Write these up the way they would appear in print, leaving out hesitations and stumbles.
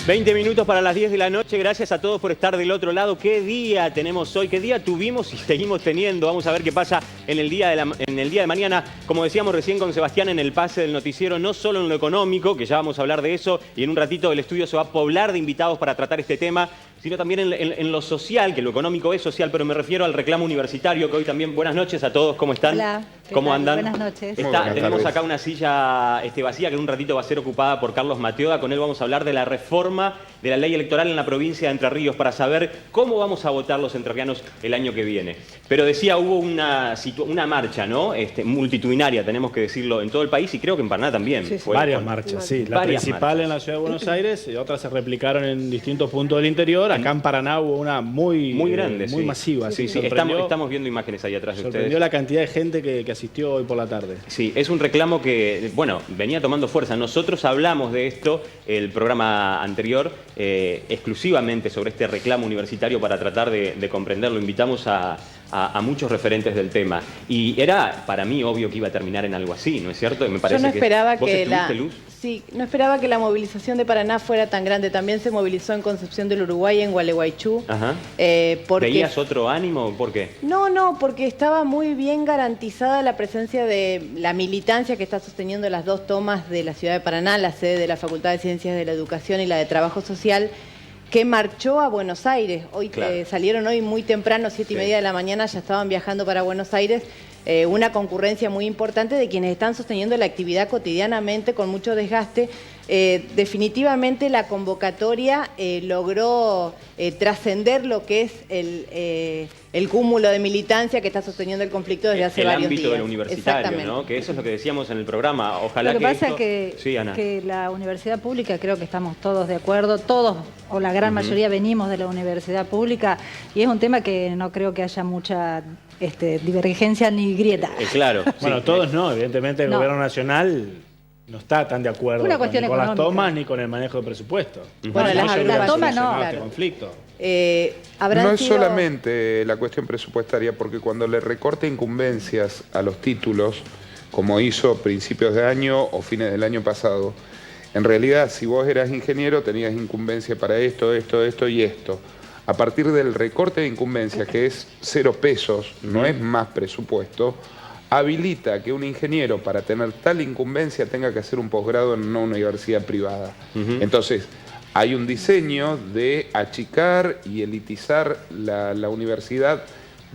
20 minutos para las 10 de la noche. Gracias a todos por estar del otro lado. ¿Qué día tenemos hoy? ¿Qué día tuvimos y seguimos teniendo? Vamos a ver qué pasa en el día de mañana. Como decíamos recién con Sebastián en el pase del noticiero, no solo en lo económico, que ya vamos a hablar de eso, y en un ratito el estudio se va a poblar de invitados para tratar este tema, sino también en lo social, que lo económico es social, pero me refiero al reclamo universitario, que hoy también... Buenas noches a todos, ¿cómo están? Hola, ¿Cómo andan? Buenas noches. Tenemos acá una silla vacía que en un ratito va a ser ocupada por Carlos Mateoda. Con él vamos a hablar de la reforma de la ley electoral en la provincia de Entre Ríos para saber cómo vamos a votar los entrerrianos el año que viene. Pero decía, hubo una marcha, ¿no? Multitudinaria, tenemos que decirlo, en todo el país y creo que en Paraná también. Sí, sí. Varias marchas, sí. La principal en la ciudad de Buenos Aires y otras se replicaron en distintos puntos del interior. Acá en Paraná hubo una muy grande, muy masiva. Sí, sí. Estamos viendo imágenes ahí atrás de ustedes. Sorprendió la cantidad de gente que asistió hoy por la tarde. Sí, es un reclamo que, bueno, venía tomando fuerza. Nosotros hablamos de esto, el programa anterior, exclusivamente sobre este reclamo universitario para tratar de comprenderlo. Invitamos a muchos referentes del tema. Y era, para mí, obvio que iba a terminar en algo así, ¿no es cierto? Me parece Yo no esperaba Luz? Sí, no esperaba que la movilización de Paraná fuera tan grande. También se movilizó en Concepción del Uruguay, en Gualeguaychú. Ajá. Porque... ¿Veías otro ánimo? ¿Por qué? No, porque estaba muy bien garantizada la presencia de la militancia que está sosteniendo las dos tomas de la ciudad de Paraná, la sede de la Facultad de Ciencias de la Educación y la de Trabajo Social, que marchó a Buenos Aires. Hoy salieron hoy muy temprano, 7:30 de la mañana, ya estaban viajando para Buenos Aires. Una concurrencia muy importante de quienes están sosteniendo la actividad cotidianamente con mucho desgaste. Definitivamente la convocatoria logró trascender lo que es el cúmulo de militancia que está sosteniendo el conflicto desde hace varios días. El ámbito del universitario, ¿no? Que eso es lo que decíamos en el programa. Ojalá lo que pasa es que la universidad pública, creo que estamos todos de acuerdo, todos o la gran mayoría venimos de la universidad pública y es un tema que no creo que haya mucha divergencia ni grieta. Claro. Bueno, todos no, evidentemente el gobierno nacional no está tan de acuerdo ni con las tomas ni con el manejo de presupuesto. Bueno, la toma no. Este conflicto. No es solamente la cuestión presupuestaria, porque cuando le recorta incumbencias a los títulos, como hizo principios de año o fines del año pasado, en realidad si vos eras ingeniero tenías incumbencia para esto y esto. A partir del recorte de incumbencia, que es 0 pesos, no es más presupuesto, habilita que un ingeniero para tener tal incumbencia tenga que hacer un posgrado en una universidad privada. Entonces, hay un diseño de achicar y elitizar la universidad,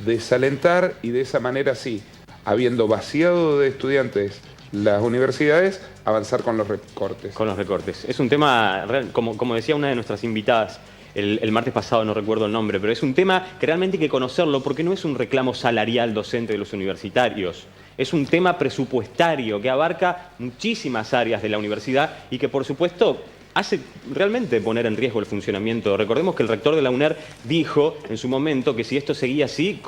desalentar y de esa manera sí, habiendo vaciado de estudiantes las universidades, avanzar con los recortes. Con los recortes. Es un tema, como decía una de nuestras invitadas, el martes pasado, no recuerdo el nombre, pero es un tema que realmente hay que conocerlo porque no es un reclamo salarial docente de los universitarios. Es un tema presupuestario que abarca muchísimas áreas de la universidad y que, por supuesto, hace realmente poner en riesgo el funcionamiento. Recordemos que el rector de la UNER dijo en su momento que si esto seguía así,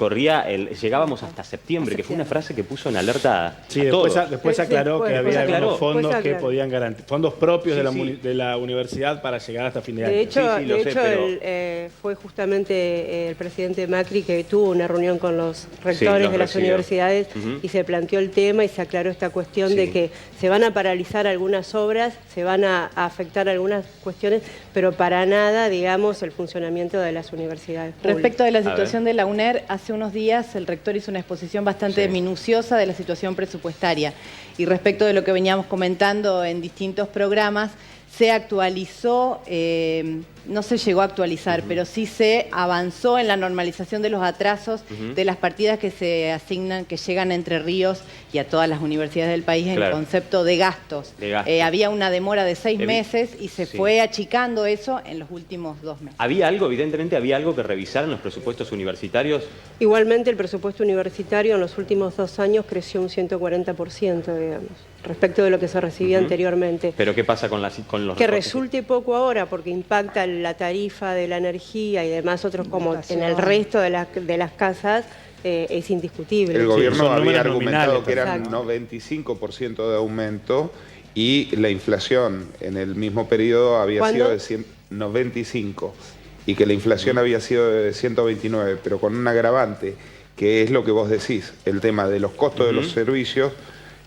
llegábamos hasta septiembre, que fue una frase que puso en alerta a todos. Después aclaró que había algunos fondos que podían garantizar, fondos propios de la universidad para llegar hasta fin de año. De hecho, fue justamente el presidente Macri que tuvo una reunión con los rectores de las universidades y se planteó el tema y se aclaró esta cuestión de que se van a paralizar algunas obras, se van a afectar algunas cuestiones, pero para nada, digamos, el funcionamiento de las universidades públicas. Respecto de la situación de la UNER, hace unos días el rector hizo una exposición bastante minuciosa de la situación presupuestaria. Y respecto de lo que veníamos comentando en distintos programas, se actualizó, no se llegó a actualizar, pero sí se avanzó en la normalización de los atrasos de las partidas que se asignan, que llegan a Entre Ríos y a todas las universidades del país en concepto de gastos. Había una demora de 6 meses y se fue achicando eso en los últimos 2 meses. Evidentemente había algo que revisar en los presupuestos universitarios. Igualmente el presupuesto universitario en los últimos 2 años creció un 140%, digamos, respecto de lo que se recibía anteriormente. ¿Pero qué pasa con los que resulte poco ahora porque impacta la tarifa de la energía y demás otros como en el resto de las casas es indiscutible. El gobierno había argumentado que eran 95% de aumento y la inflación en el mismo periodo había sido de 95 y que la inflación había sido de 129, pero con un agravante que es lo que vos decís, el tema de los costos de los servicios,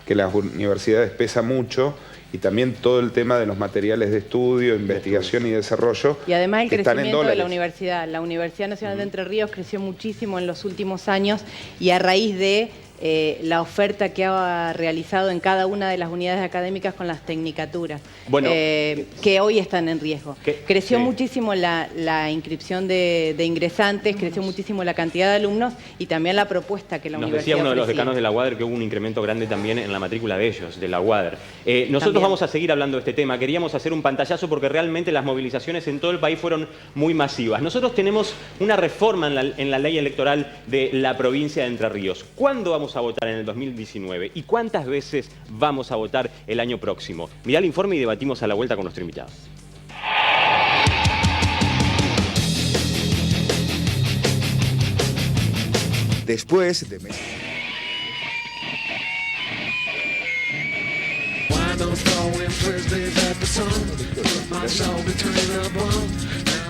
que las universidades pesa mucho y también todo el tema de los materiales de estudio, investigación y desarrollo. Y además el crecimiento de la universidad. La Universidad Nacional de Entre Ríos creció muchísimo en los últimos años y a raíz de la oferta que ha realizado en cada una de las unidades académicas con las tecnicaturas, bueno, que hoy están en riesgo. Creció muchísimo la inscripción de ingresantes, creció muchísimo la cantidad de alumnos y también la propuesta que la universidad decía uno de los ofrecía. decanos de la UADER que hubo un incremento grande también en la matrícula de ellos, de la UADER. Nosotros también vamos a seguir hablando de este tema. Queríamos hacer un pantallazo porque realmente las movilizaciones en todo el país fueron muy masivas. Nosotros tenemos una reforma en la ley electoral de la provincia de Entre Ríos. ¿Cuándo vamos a votar en el 2019? ¿Y cuántas veces vamos a votar el año próximo? Mirá el informe y debatimos a la vuelta con nuestro invitado. Después de meses.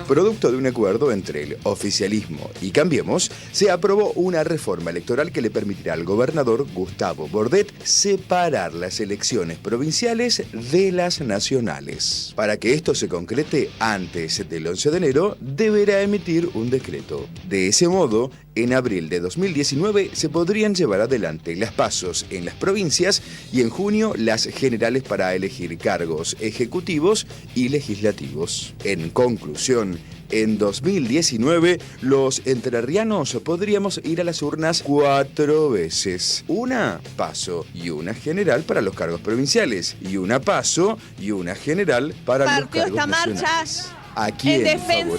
Producto de un acuerdo entre el oficialismo y Cambiemos, se aprobó una reforma electoral que le permitirá al gobernador Gustavo Bordet separar las elecciones provinciales de las nacionales. Para que esto se concrete antes del 11 de enero, deberá emitir un decreto. De ese modo, en abril de 2019 se podrían llevar adelante las PASOs en las provincias y en junio las generales para elegir cargos ejecutivos y legislativos. En conclusión, en 2019 los entrerrianos podríamos ir a las urnas 4 veces. Una PASO y una general para los cargos provinciales y una PASO y una general para los cargos nacionales. ¿A quién favorece?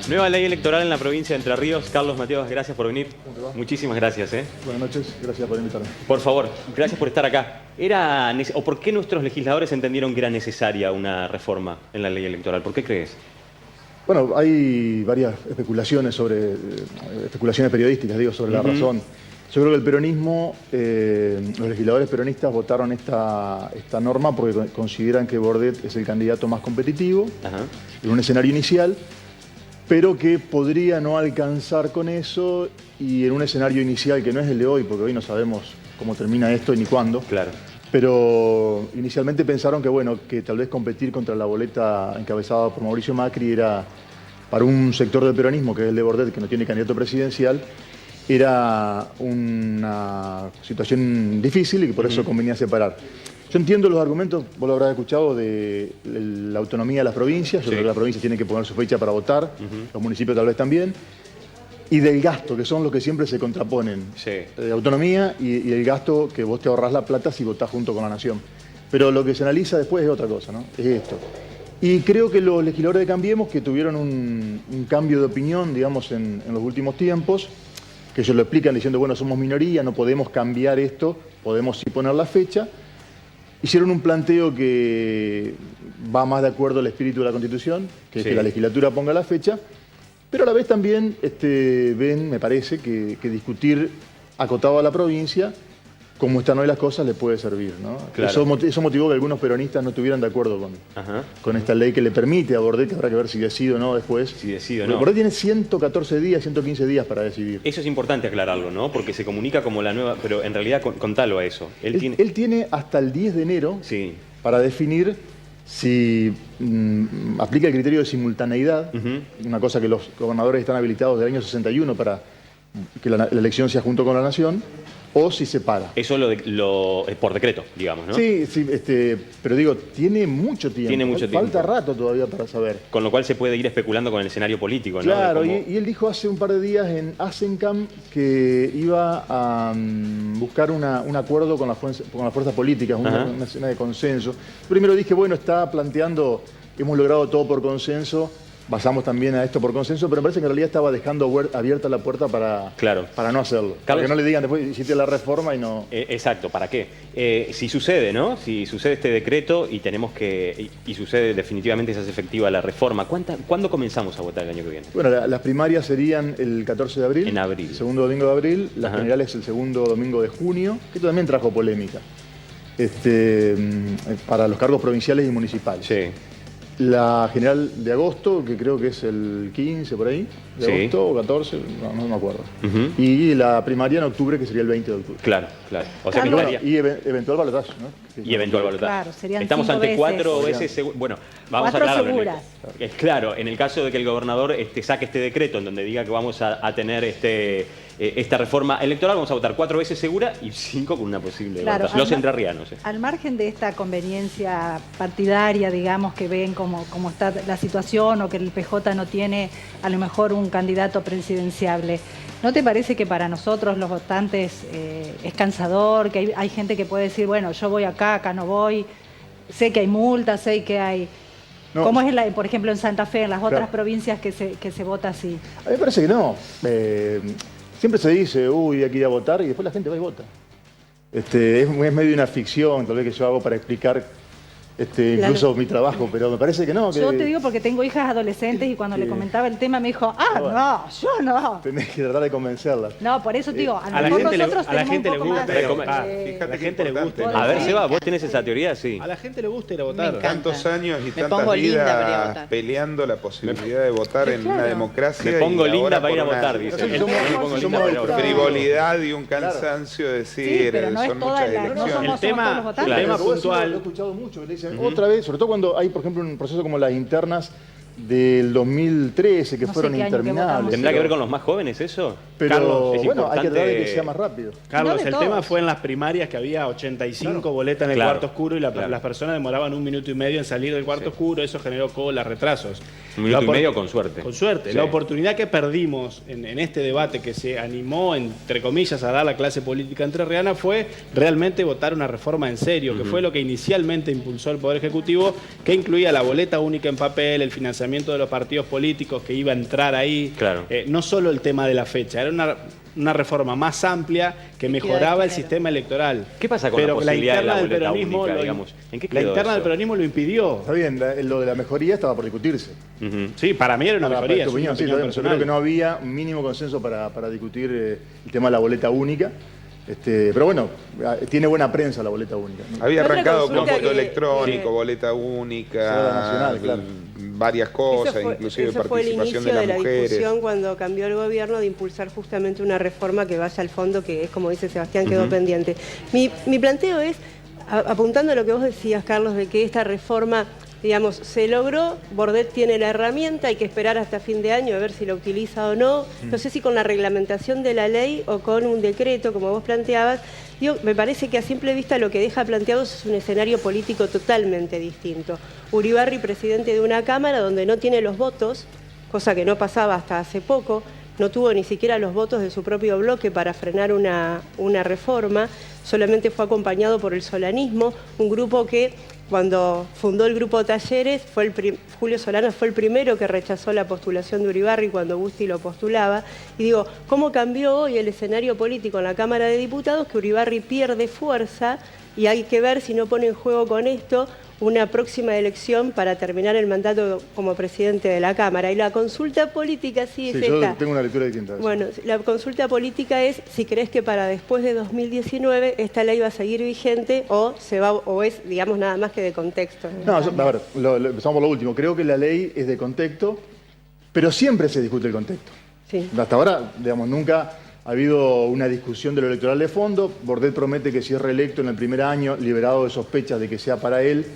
Nueva ley electoral en la provincia de Entre Ríos. Carlos Mateos, gracias por venir. Muchísimas gracias. Buenas noches, gracias por invitarme. Por favor, gracias por estar acá. ¿O por qué nuestros legisladores entendieron que era necesaria una reforma en la ley electoral? ¿Por qué crees? Bueno, hay varias especulaciones periodísticas, sobre la razón. Yo creo que el peronismo, los legisladores peronistas votaron esta norma porque consideran que Bordet es el candidato más competitivo en un escenario inicial, pero que podría no alcanzar con eso y en un escenario inicial que no es el de hoy, porque hoy no sabemos cómo termina esto y ni cuándo. Claro. Pero inicialmente pensaron que tal vez competir contra la boleta encabezada por Mauricio Macri era, para un sector del peronismo, que es el de Bordet, que no tiene candidato presidencial, era una situación difícil y que por eso convenía separar. Yo entiendo los argumentos, vos lo habrás escuchado, de la autonomía de las provincias. Yo creo que la provincia tiene que poner su fecha para votar, los municipios tal vez también. Y del gasto, que son los que siempre se contraponen. Autonomía y el gasto, que vos te ahorrás la plata si votás junto con la nación. Pero lo que se analiza después es otra cosa, ¿no? Es esto. Y creo que los legisladores de Cambiemos, que tuvieron un cambio de opinión, digamos, en los últimos tiempos, que ellos lo explican diciendo, bueno, somos minoría, no podemos cambiar esto, podemos sí poner la fecha. Hicieron un planteo que va más de acuerdo al espíritu de la Constitución, que es que la legislatura ponga la fecha, pero a la vez también ven, me parece, que discutir acotado a la provincia, como están hoy las cosas, les puede servir, ¿no? Claro. Eso motivó que algunos peronistas no estuvieran de acuerdo con esta ley que le permite a Bordet, que habrá que ver si decide o no después. Si decide o no. Bordet tiene 114 días, 115 días para decidir. Eso es importante aclararlo, ¿no? Porque se comunica como la nueva, pero en realidad contalo a eso. Él tiene hasta el 10 de enero para definir si aplica el criterio de simultaneidad, una cosa que los gobernadores están habilitados del año 61 para que la elección sea junto con la nación, o si se para. Eso por decreto, digamos, ¿no? Sí, pero digo, tiene mucho tiempo. Tiene mucho tiempo. Falta rato todavía para saber. Con lo cual se puede ir especulando con el escenario político, ¿no? Claro, y él dijo hace un par de días en Asencam que iba a buscar un acuerdo con las fuerzas políticas, una escena de consenso. Primero dije, bueno, está planteando, hemos logrado todo por consenso, basamos también a esto por consenso, pero me parece que en realidad estaba dejando abierta la puerta para no hacerlo. Carlos, para que no le digan después, hiciste la reforma y no... Exacto, ¿para qué? Si sucede, ¿no? Si sucede este decreto y tenemos que... Y sucede definitivamente, se hace efectiva la reforma, ¿cuándo comenzamos a votar el año que viene? Bueno, las primarias serían el 14 de abril. En abril. El segundo domingo de abril. Las generales el segundo domingo de junio, que esto también trajo polémica. Para los cargos provinciales y municipales. Sí. La general de agosto, que creo que es el 15 por ahí, de agosto o 14, no me acuerdo. Y la primaria en octubre, que sería el 20 de octubre. Claro. O sea, y eventual balotaje, ¿no? Y eventual balotaje. Claro, serían Estamos ante veces. 4 veces. Bueno, vamos 4 a aclararlo. seguras. Claro, en el caso de que el gobernador saque este decreto en donde diga que vamos a tener esta reforma electoral, vamos a votar 4 veces segura y 5 con una posible votación. Los entrerrianos. Al margen de esta conveniencia partidaria, digamos, que ven cómo está la situación o que el PJ no tiene a lo mejor un candidato presidenciable, ¿no te parece que para nosotros los votantes es cansador? Que hay gente que puede decir, bueno, yo voy acá no voy, sé que hay multas, sé que hay... No. ¿Cómo es, por ejemplo, en Santa Fe, en las otras provincias que se vota así? A mí me parece que no. Siempre se dice, uy, hay que ir a votar, y después la gente va y vota. Es medio una ficción, tal vez que yo hago para explicar incluso mi trabajo, pero me parece que no. Yo te digo porque tengo hijas adolescentes y cuando le comentaba el tema me dijo, no, yo no. Tenés que tratar de convencerlas. No, por eso te digo, a la gente le gusta. A ver, Seba, vos tenés esa teoría, sí. A la gente le gusta ir a votar. Tantos años y tantas vidas peleando la posibilidad de votar en una democracia. Me pongo linda para ir a votar, dice. Frivolidad y un cansancio de decir, son muchas elecciones. El tema puntual. Lo he escuchado mucho, le dicen otra vez, sobre todo cuando hay, por ejemplo, un proceso como las internas del 2013 que fueron interminables. ¿Tendrá que ver con los más jóvenes eso? Pero Carlos, bueno, hay que tratar de que sea más rápido. Carlos, el tema fue en las primarias que había 85 boletas en el cuarto oscuro y las personas demoraban 1 minuto y medio en salir del cuarto oscuro, eso generó colas, retrasos. 1 minuto y medio con suerte. Con suerte. Sí. La oportunidad que perdimos en este debate que se animó, entre comillas, a dar la clase política entrerriana fue realmente votar una reforma en serio, que fue lo que inicialmente impulsó el Poder Ejecutivo, que incluía la boleta única en papel, el financiamiento de los partidos políticos que iba a entrar ahí, no solo el tema de la fecha, era una reforma más amplia que mejoraba el sistema electoral. ¿Qué pasa con la posibilidad de la boleta única, digamos? ¿En qué quedó la interna del peronismo lo impidió. Está bien, lo de la mejoría estaba por discutirse. Sí, para mí era una mejoría. Tu opinión, yo creo que no había un mínimo consenso para discutir el tema de la boleta única. Pero bueno, tiene buena prensa la boleta única, ¿no? Había arrancado con voto electrónico, boleta única, nacional, varias cosas, inclusive participación de las mujeres. Eso fue el inicio de la discusión cuando cambió el gobierno de impulsar justamente una reforma que vaya al fondo, que es como dice Sebastián, quedó pendiente. Mi planteo es, apuntando a lo que vos decías, Carlos, de que esta reforma, digamos, se logró, Bordet tiene la herramienta, hay que esperar hasta fin de año a ver si lo utiliza o no. No sé si con la reglamentación de la ley o con un decreto, como vos planteabas. Me parece que a simple vista lo que deja planteado es un escenario político totalmente distinto. Uribarri, presidente de una Cámara donde no tiene los votos, cosa que no pasaba hasta hace poco, no tuvo ni siquiera los votos de su propio bloque para frenar una reforma, solamente fue acompañado por el solanismo, un grupo que cuando fundó el grupo Talleres, Julio Solano fue el primero que rechazó la postulación de Uribarri cuando Busti lo postulaba. Y digo, ¿cómo cambió hoy el escenario político en la Cámara de Diputados? Que Uribarri pierde fuerza y hay que ver si no pone en juego con esto una próxima elección para terminar el mandato como presidente de la Cámara. Y la consulta política sí es esta. Yo tengo una lectura distinta. Bueno, la consulta política es si crees que para después de 2019 esta ley va a seguir vigente o es, digamos, nada más que de contexto. No, a ver, empezamos por lo último. Creo que la ley es de contexto, pero siempre se discute el contexto. Sí. Hasta ahora, digamos, nunca ha habido una discusión de lo electoral de fondo. Bordet promete que si es reelecto en el primer año, liberado de sospechas de que sea para él,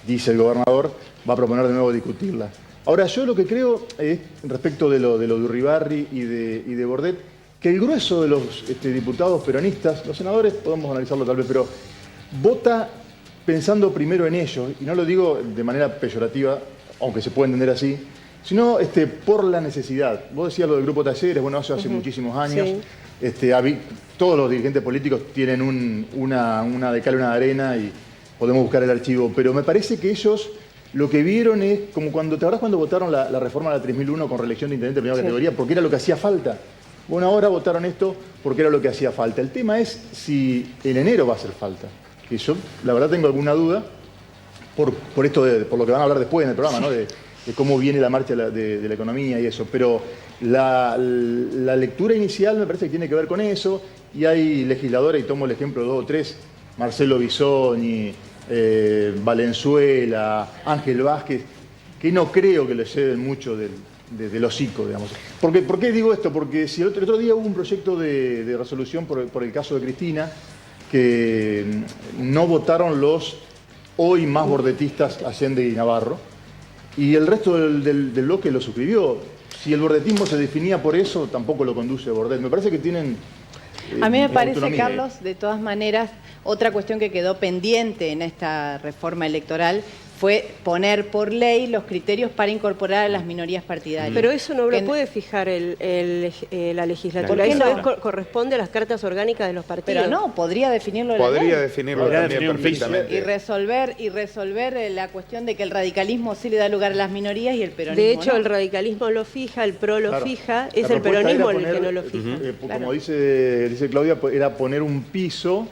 dice el gobernador, va a proponer de nuevo discutirla. Ahora, yo lo que creo es, respecto de lo de Uribarri y de Bordet, que el grueso de los diputados peronistas, los senadores, podemos analizarlo tal vez, pero vota pensando primero en ellos, y no lo digo de manera peyorativa, aunque se puede entender así, sino por la necesidad. Vos decías lo del grupo Talleres, bueno, eso hace muchísimos años. Sí. Todos los dirigentes políticos tienen una de cal y una de arena y podemos buscar el archivo, pero me parece que ellos lo que vieron es como cuando, ¿te acordás cuando votaron la reforma de la 3001 con reelección de intendente de primera categoría? Porque era lo que hacía falta. Bueno, ahora votaron esto porque era lo que hacía falta. El tema es si en enero va a hacer falta. Que yo, la verdad, tengo alguna duda por esto por lo que van a hablar después en el programa, ¿no? De cómo viene la marcha de la economía y eso. Pero la lectura inicial me parece que tiene que ver con eso. Y hay legisladores, y tomo el ejemplo de 2 o 3, Marcelo Bisogni, Valenzuela, Ángel Vázquez, que no creo que le lleven mucho del hocico, digamos. ¿Por qué digo esto? Porque si el otro día hubo un proyecto de resolución por el caso de Cristina, que no votaron los hoy más bordetistas Allende y Navarro, y el resto del bloque lo suscribió. Si el bordetismo se definía por eso, tampoco lo conduce Bordet. Me parece que tienen... A mí me parece, autonomía. Carlos, de todas maneras, otra cuestión que quedó pendiente en esta reforma electoral fue poner por ley los criterios para incorporar a las minorías partidarias. Pero eso no lo puede fijar la legislatura. Eso corresponde a las cartas orgánicas de los partidos. Pero no, podría definirlo la ley. Podría definirlo también perfectamente. Y resolver la cuestión de que el radicalismo sí le da lugar a las minorías y el peronismo de hecho, no. El radicalismo lo fija, el PRO lo fija, es La el propuesta peronismo era el poner, que no lo fija. Como dice Claudia, era poner un piso,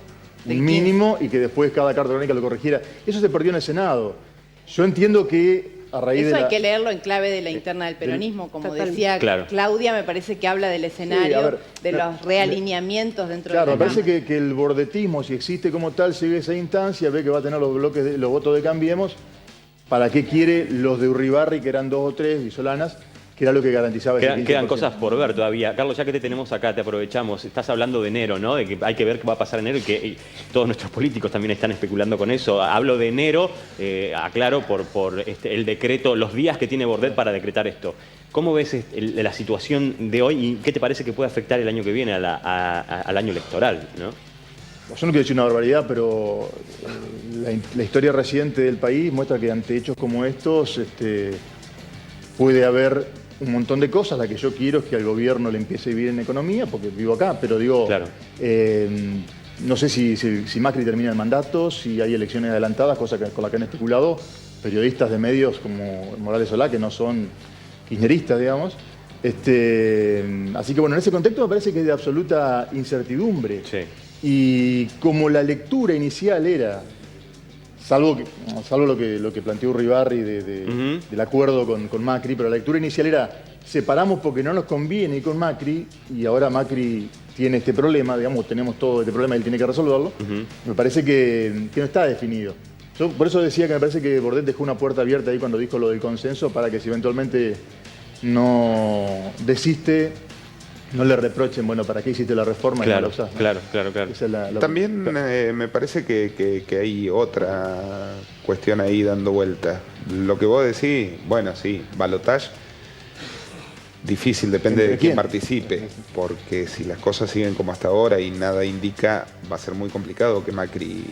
un mínimo, y que después cada carta orgánica lo corrigiera. Eso se perdió en el Senado. Yo entiendo que a raíz Eso de hay que leerlo en clave de la interna del peronismo, como decía Claudia, me parece que habla del escenario, de los realineamientos dentro de la me parece Cámara. que el bordetismo, si existe como tal, sigue esa instancia, ve que va a tener los votos de Cambiemos. ¿Para qué quiere los de Urribarri, que eran 2 o 3, y Solanas, que era lo que garantizaba ese 15%? Quedan cosas por ver todavía. Carlos, ya que te tenemos acá, te aprovechamos. Estás hablando de enero, ¿no? De que hay que ver qué va a pasar en enero y que todos nuestros políticos también están especulando con eso. Hablo de enero, aclaro, por el decreto, los días que tiene Bordet para decretar esto. ¿Cómo ves la situación de hoy y qué te parece que puede afectar el año que viene al año electoral, ¿no? Yo no quiero decir una barbaridad, pero la historia reciente del país muestra que ante hechos como estos puede haber un montón de cosas. La que yo quiero es que al gobierno le empiece a vivir en economía, porque vivo acá, pero digo, no sé si Macri termina el mandato, si hay elecciones adelantadas, cosa con la que han especulado periodistas de medios como Morales Solá, que no son kirchneristas, digamos. Así que bueno, en ese contexto me parece que es de absoluta incertidumbre. Sí. Y como la lectura inicial era, salvo lo que planteó Urribarri del acuerdo con Macri, pero la lectura inicial era separamos porque no nos conviene ir con Macri, y ahora Macri tiene este problema, digamos, tenemos todo este problema y él tiene que resolverlo. Me parece que no está definido. Yo por eso decía que me parece que Bordet dejó una puerta abierta ahí cuando dijo lo del consenso, para que si eventualmente no desiste, no le reprochen, bueno, ¿para qué hiciste la reforma? Claro, y no la usaste, ¿no? claro. Esa es También me parece que hay otra cuestión ahí dando vuelta. Lo que vos decís, bueno, sí, balotaje, difícil, depende de quién participe, porque si las cosas siguen como hasta ahora y nada indica, va a ser muy complicado que Macri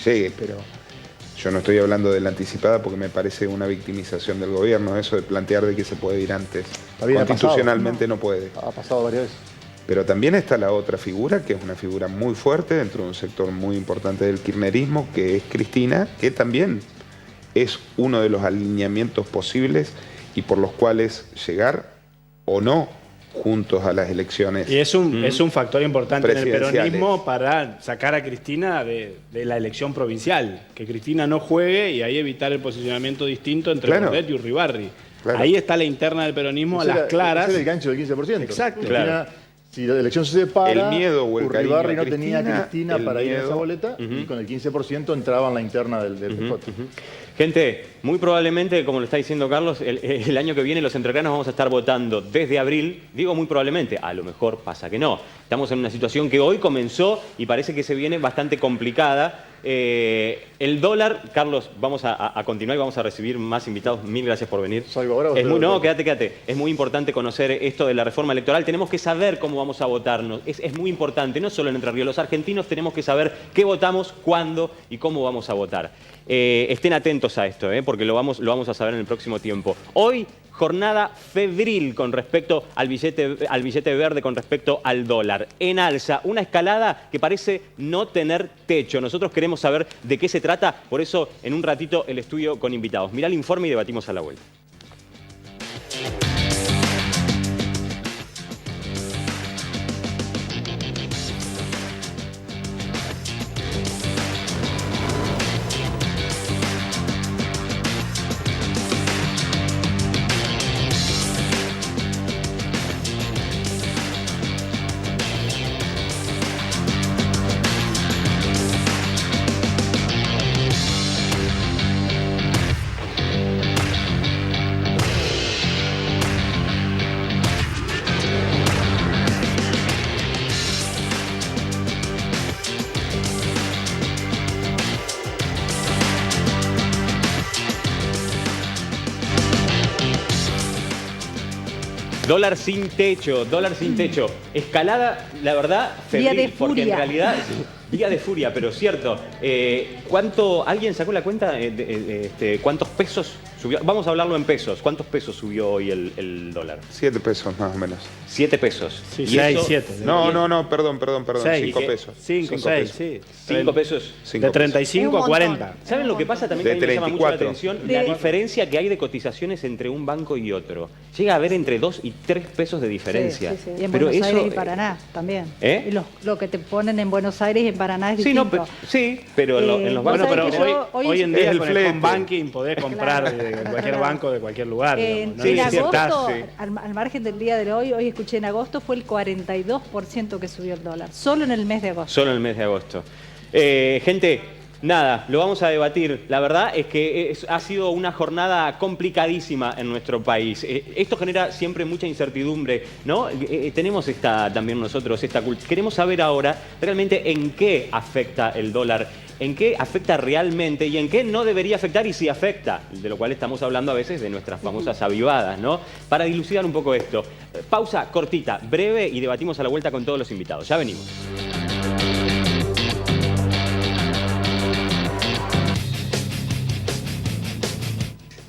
llegue, pero yo no estoy hablando de la anticipada porque me parece una victimización del gobierno, eso de plantear de que se puede ir antes. Constitucionalmente no puede. Ha pasado varias veces. Pero también está la otra figura, que es una figura muy fuerte dentro de un sector muy importante del kirchnerismo, que es Cristina, que también es uno de los alineamientos posibles y por los cuales llegar o no juntos a las elecciones. Y es un factor importante en el peronismo para sacar a Cristina de la elección provincial. Que Cristina no juegue y ahí evitar el posicionamiento distinto entre Bordet y Urribarri. Claro. Ahí está la interna del peronismo a las claras. Ese es el gancho del 15%. Exacto. Cristina, claro. Si la elección se separa, el miedo o el Urribarri cariño a no tenía a Cristina para ir a esa boleta, y con el 15% entraba en la interna del PJ. Gente, muy probablemente, como lo está diciendo Carlos, el año que viene los entrerrianos vamos a estar votando desde abril. Digo muy probablemente, a lo mejor pasa que no. Estamos en una situación que hoy comenzó y parece que se viene bastante complicada. El dólar, Carlos, vamos a continuar y vamos a recibir más invitados. Mil gracias por venir. No, quédate. Es muy importante conocer esto de la reforma electoral. Tenemos que saber cómo vamos a votarnos. Es muy importante, no solo en Entre Ríos. Los argentinos tenemos que saber qué votamos, cuándo y cómo vamos a votar. Estén atentos a esto, porque lo vamos a saber en el próximo tiempo. Hoy, jornada febril con respecto al billete verde, con respecto al dólar. En alza, una escalada que parece no tener techo. Nosotros queremos saber de qué se trata, por eso en un ratito el estudio con invitados. Mirá el informe y debatimos a la vuelta. Dólar sin techo, dólar sin techo. Escalada, la verdad, febril, Día de furia. porque en realidad, día de furia, pero cierto. ¿Alguien sacó la cuenta de cuántos pesos subió? Vamos a hablarlo en pesos. ¿Cuántos pesos subió hoy el dólar? 7 pesos más o menos. 7 pesos. Sí, ¿Y 6, eso? 7. No, perdón. 5 pesos. 5, 6, sí. 5 pesos. De 35 a 40. ¿Saben lo que pasa también? De Que a mí me llama mucho la 34. atención la diferencia que hay de cotizaciones entre un banco y otro. Llega a haber entre 2 y 3 pesos de diferencia. Sí, sí, sí. Y en Pero Buenos eso, Aires y Paraná también. ¿Eh? Y lo que te ponen en Buenos Aires y en Paraná es Sí, no, distinto. pero en los Bueno, bancos... pero hoy en día el con flete. el home banking podés comprar de cualquier banco, de cualquier lugar. En, digamos, ¿no? Sí, en es cierto. agosto, Sí. al margen del día de hoy escuché en agosto, fue el 42% que subió el dólar, solo en el mes de agosto. Solo en el mes de agosto. Gente, nada, lo vamos a debatir. La verdad es que ha sido una jornada complicadísima en nuestro país. Esto genera siempre mucha incertidumbre, ¿no? Tenemos también nosotros esta cultura. Queremos saber ahora realmente en qué afecta el dólar, en qué afecta realmente y en qué no debería afectar y si afecta, de lo cual estamos hablando a veces de nuestras famosas avivadas, ¿no? Para dilucidar un poco esto. Pausa cortita, breve y debatimos a la vuelta con todos los invitados. Ya venimos.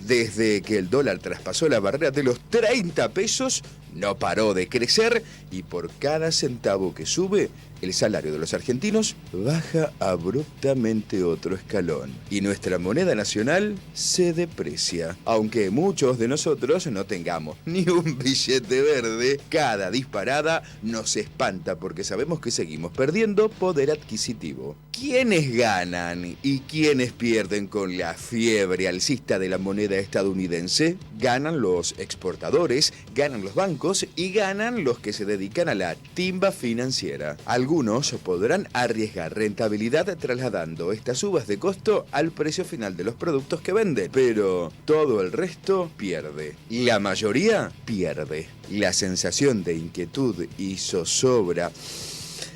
Desde que el dólar traspasó la barrera de los 30 pesos, no paró de crecer y por cada centavo que sube, el salario de los argentinos baja abruptamente otro escalón. Y nuestra moneda nacional se deprecia. Aunque muchos de nosotros no tengamos ni un billete verde, cada disparada nos espanta porque sabemos que seguimos perdiendo poder adquisitivo. ¿Quiénes ganan y quiénes pierden con la fiebre alcista de la moneda estadounidense? Ganan los exportadores, ganan los bancos y ganan los que se dedican a la timba financiera. Algunos podrán arriesgar rentabilidad trasladando estas subas de costo al precio final de los productos que venden, pero todo el resto pierde. La mayoría pierde. La sensación de inquietud y zozobra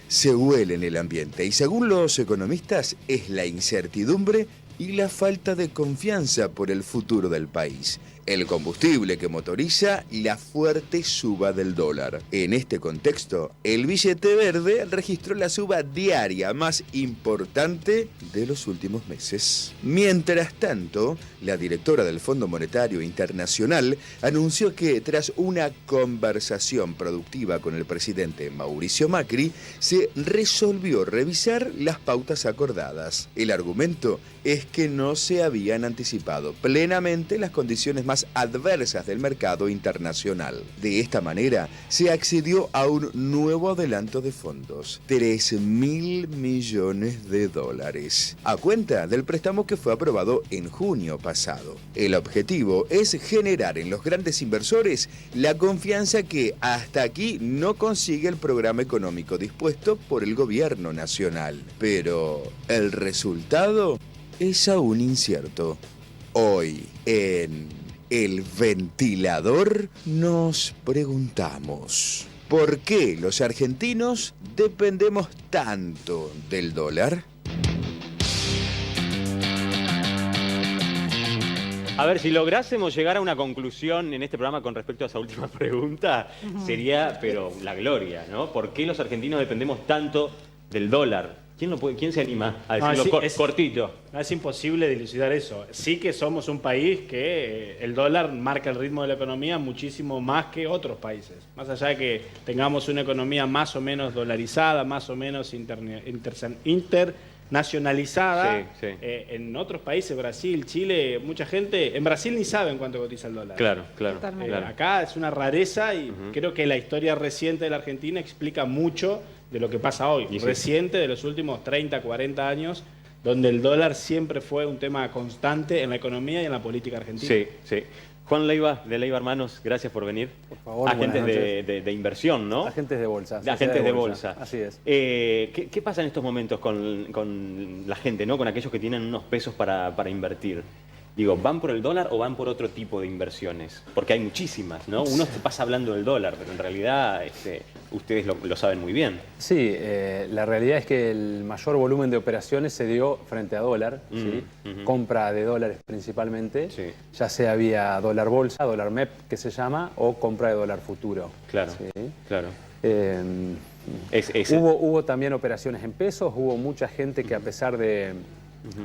se huele en el ambiente y según los economistas es la incertidumbre y la falta de confianza por el futuro del país. El combustible que motoriza la fuerte suba del dólar. En este contexto, el billete verde registró la suba diaria más importante de los últimos meses. Mientras tanto, la directora del Fondo Monetario Internacional anunció que tras una conversación productiva con el presidente Mauricio Macri, se resolvió revisar las pautas acordadas. El argumento es que no se habían anticipado plenamente las condiciones más adversas del mercado internacional. De esta manera, se accedió a un nuevo adelanto de fondos, 3.000 millones de dólares, a cuenta del préstamo que fue aprobado en junio pasado. El objetivo es generar en los grandes inversores la confianza que hasta aquí no consigue el programa económico dispuesto por el gobierno nacional. Pero el resultado es aún incierto. Hoy, en El Ventilador, nos preguntamos: ¿por qué los argentinos dependemos tanto del dólar? A ver, si lográsemos llegar a una conclusión en este programa con respecto a esa última pregunta, sería, pero la gloria, ¿no? ¿Por qué los argentinos dependemos tanto del dólar? ¿Quién se anima a decirlo cortito? Es imposible dilucidar eso. Sí que somos un país que el dólar marca el ritmo de la economía muchísimo más que otros países. Más allá de que tengamos una economía más o menos dolarizada, más o menos internacionalizada, en otros países, Brasil, Chile, mucha gente, en Brasil ni saben cuánto cotiza el dólar. Claro. Acá es una rareza y creo que la historia reciente de la Argentina explica mucho de lo que pasa hoy, reciente de los últimos 30, 40 años, donde el dólar siempre fue un tema constante en la economía y en la política argentina. Sí. Juan Leiva, de Leiva Hermanos, gracias por venir. Por favor, agentes de inversión, ¿no? Agentes de bolsa. Agentes de bolsa. Así es. ¿Qué pasa en estos momentos con la gente, ¿no? Con aquellos que tienen unos pesos para invertir? Digo, ¿van por el dólar o van por otro tipo de inversiones? Porque hay muchísimas, ¿no? Uno se pasa hablando del dólar, pero en realidad ustedes lo saben muy bien. Sí, la realidad es que el mayor volumen de operaciones se dio frente a dólar, ¿sí? Compra de dólares principalmente, ya sea vía dólar bolsa, dólar MEP que se llama, o compra de dólar futuro. Claro, ¿sí? claro. Hubo también operaciones en pesos, hubo mucha gente que a pesar de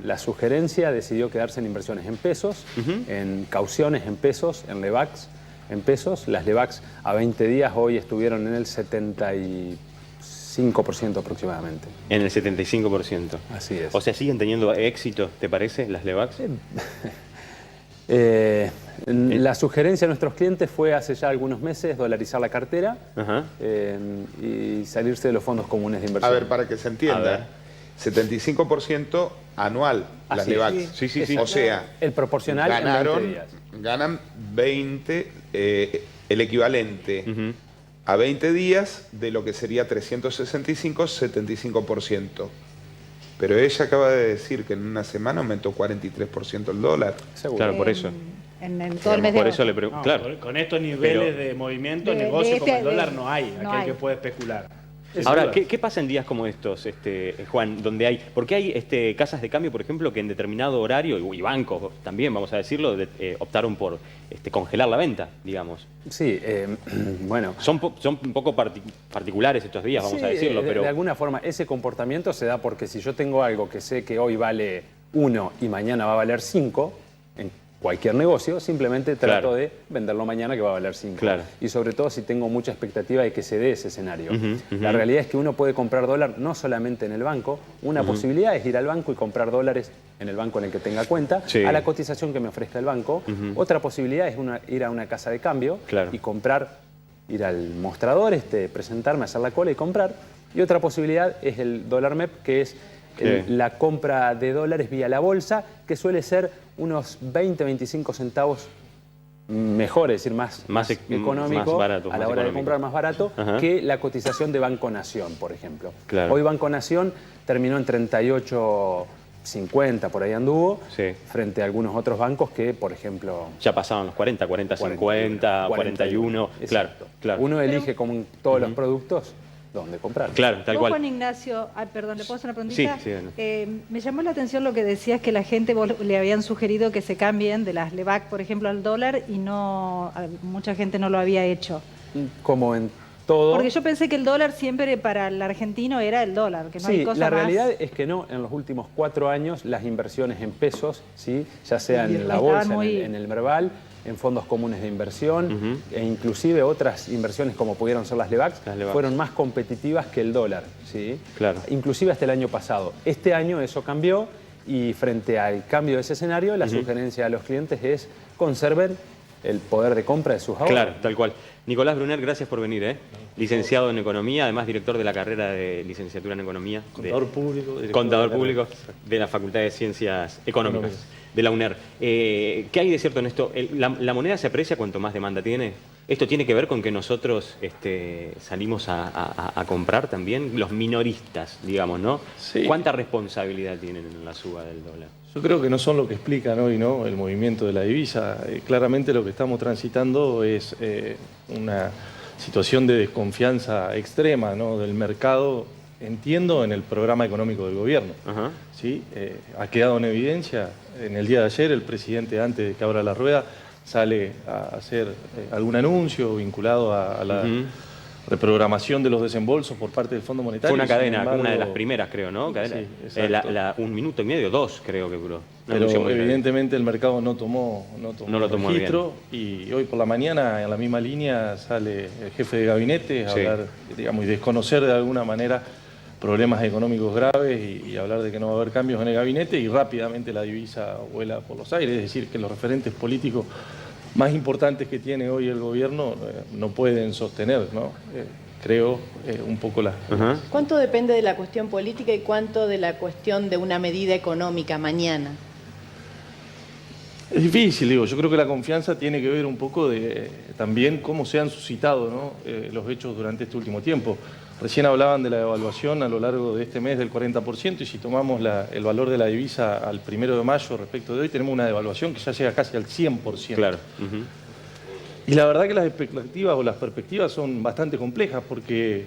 la sugerencia decidió quedarse en inversiones en pesos, en cauciones en pesos, en LEVAX en pesos. Las LEVAX a 20 días hoy estuvieron en el 75% aproximadamente. En el 75%. Así es. O sea, ¿siguen teniendo éxito, te parece, las LEVAX? La sugerencia de nuestros clientes fue hace ya algunos meses dolarizar la cartera y salirse de los fondos comunes de inversión. A ver, para que se entienda, 75% anual las LEVAX. Sí. O sea, el proporcional ganan 20, el equivalente a 20 días de lo que sería 365, 75%. Pero ella acaba de decir que en una semana aumentó 43% el dólar. Seguro. Claro, por eso. En todo el mes por eso le pregunto. Claro. Con estos niveles de movimiento, negocio como el dólar no hay. Aquel que puede especular. Ahora, ¿qué pasa en días como estos, Juan, donde hay... Porque hay casas de cambio, por ejemplo, que en determinado horario, y bancos también, vamos a decirlo, optaron por congelar la venta, digamos. Sí, bueno... Son un poco particulares estos días, vamos a decirlo, pero... De alguna forma, ese comportamiento se da porque si yo tengo algo que sé que hoy vale 1 y mañana va a valer 5, en cualquier negocio, simplemente trato de venderlo mañana que va a valer 5. Claro. Y sobre todo si tengo mucha expectativa de que se dé ese escenario. La realidad es que uno puede comprar dólar no solamente en el banco. Una posibilidad es ir al banco y comprar dólares en el banco en el que tenga cuenta, a la cotización que me ofrezca el banco. Otra posibilidad es ir a una casa de cambio y comprar, ir al mostrador, presentarme, hacer la cola y comprar. Y otra posibilidad es el dólar MEP, que es la compra de dólares vía la bolsa, que suele ser unos 20-25 centavos mejor, es decir, más económico, más barato, a la hora de comprar más barato, que la cotización de Banco Nación, por ejemplo. Claro. Hoy Banco Nación terminó en 38.50, por ahí anduvo, frente a algunos otros bancos que, por ejemplo... Ya pasaban los 40, 50, 41, claro. Uno elige, como en todos los productos, dónde comprar. Claro, tal cual. Juan Ignacio, perdón, ¿le puedo hacer una preguntita? Sí. Me llamó la atención lo que decías, que la gente le habían sugerido que se cambien de las LEVAC, por ejemplo, al dólar, y mucha gente no lo había hecho. Como en todo... Porque yo pensé que el dólar siempre para el argentino era el dólar, que no hay cosa la más. realidad es que no. En los últimos 4 años las inversiones en pesos, ya sea en la bolsa, en el Merval, en fondos comunes de inversión e inclusive otras inversiones como pudieron ser las LEVAX, fueron más competitivas que el dólar, ¿sí? Claro. Inclusive hasta el año pasado. Este año eso cambió y frente al cambio de ese escenario, la sugerencia a los clientes es conserven el poder de compra de sus ahorros. Claro, tal cual. Nicolás Brunner, gracias por venir, licenciado en Economía, además director de la carrera de licenciatura en Economía. Contador público. Contador público de la Facultad de Ciencias Económicas de la UNER. ¿Qué hay de cierto en esto? ¿La moneda se aprecia cuanto más demanda tiene? ¿Esto tiene que ver con que nosotros salimos a comprar también? Los minoristas, digamos, ¿no? Sí. ¿Cuánta responsabilidad tienen en la suba del dólar? Yo creo que no son lo que explican hoy, ¿no?, el movimiento de la divisa. Claramente lo que estamos transitando es una situación de desconfianza extrema, ¿no?, del mercado, entiendo, en el programa económico del gobierno. ¿Sí? Ha quedado en evidencia, en el día de ayer el presidente, antes de que abra la rueda, sale a hacer algún anuncio vinculado a reprogramación de los desembolsos por parte del Fondo Monetario. Fue una cadena, una de las primeras, creo, ¿no? Sí, 1 minuto y medio, 2 creo que duró. Pero evidentemente el mercado no tomó registro y hoy por la mañana en la misma línea sale el jefe de gabinete a hablar, digamos, y desconocer de alguna manera problemas económicos graves y hablar de que no va a haber cambios en el gabinete y rápidamente la divisa vuela por los aires, es decir, que los referentes políticos más importantes que tiene hoy el gobierno no pueden sostener, ¿no? Creo un poco la... ¿Cuánto depende de la cuestión política y cuánto de la cuestión de una medida económica mañana? Es difícil, digo, yo creo que la confianza tiene que ver un poco de también cómo se han suscitado, ¿no? Los hechos durante este último tiempo. Recién hablaban de la devaluación a lo largo de este mes del 40% y si tomamos el valor de la divisa al 1 de mayo respecto de hoy, tenemos una devaluación que ya llega casi al 100%. Claro. Y la verdad que las expectativas o las perspectivas son bastante complejas porque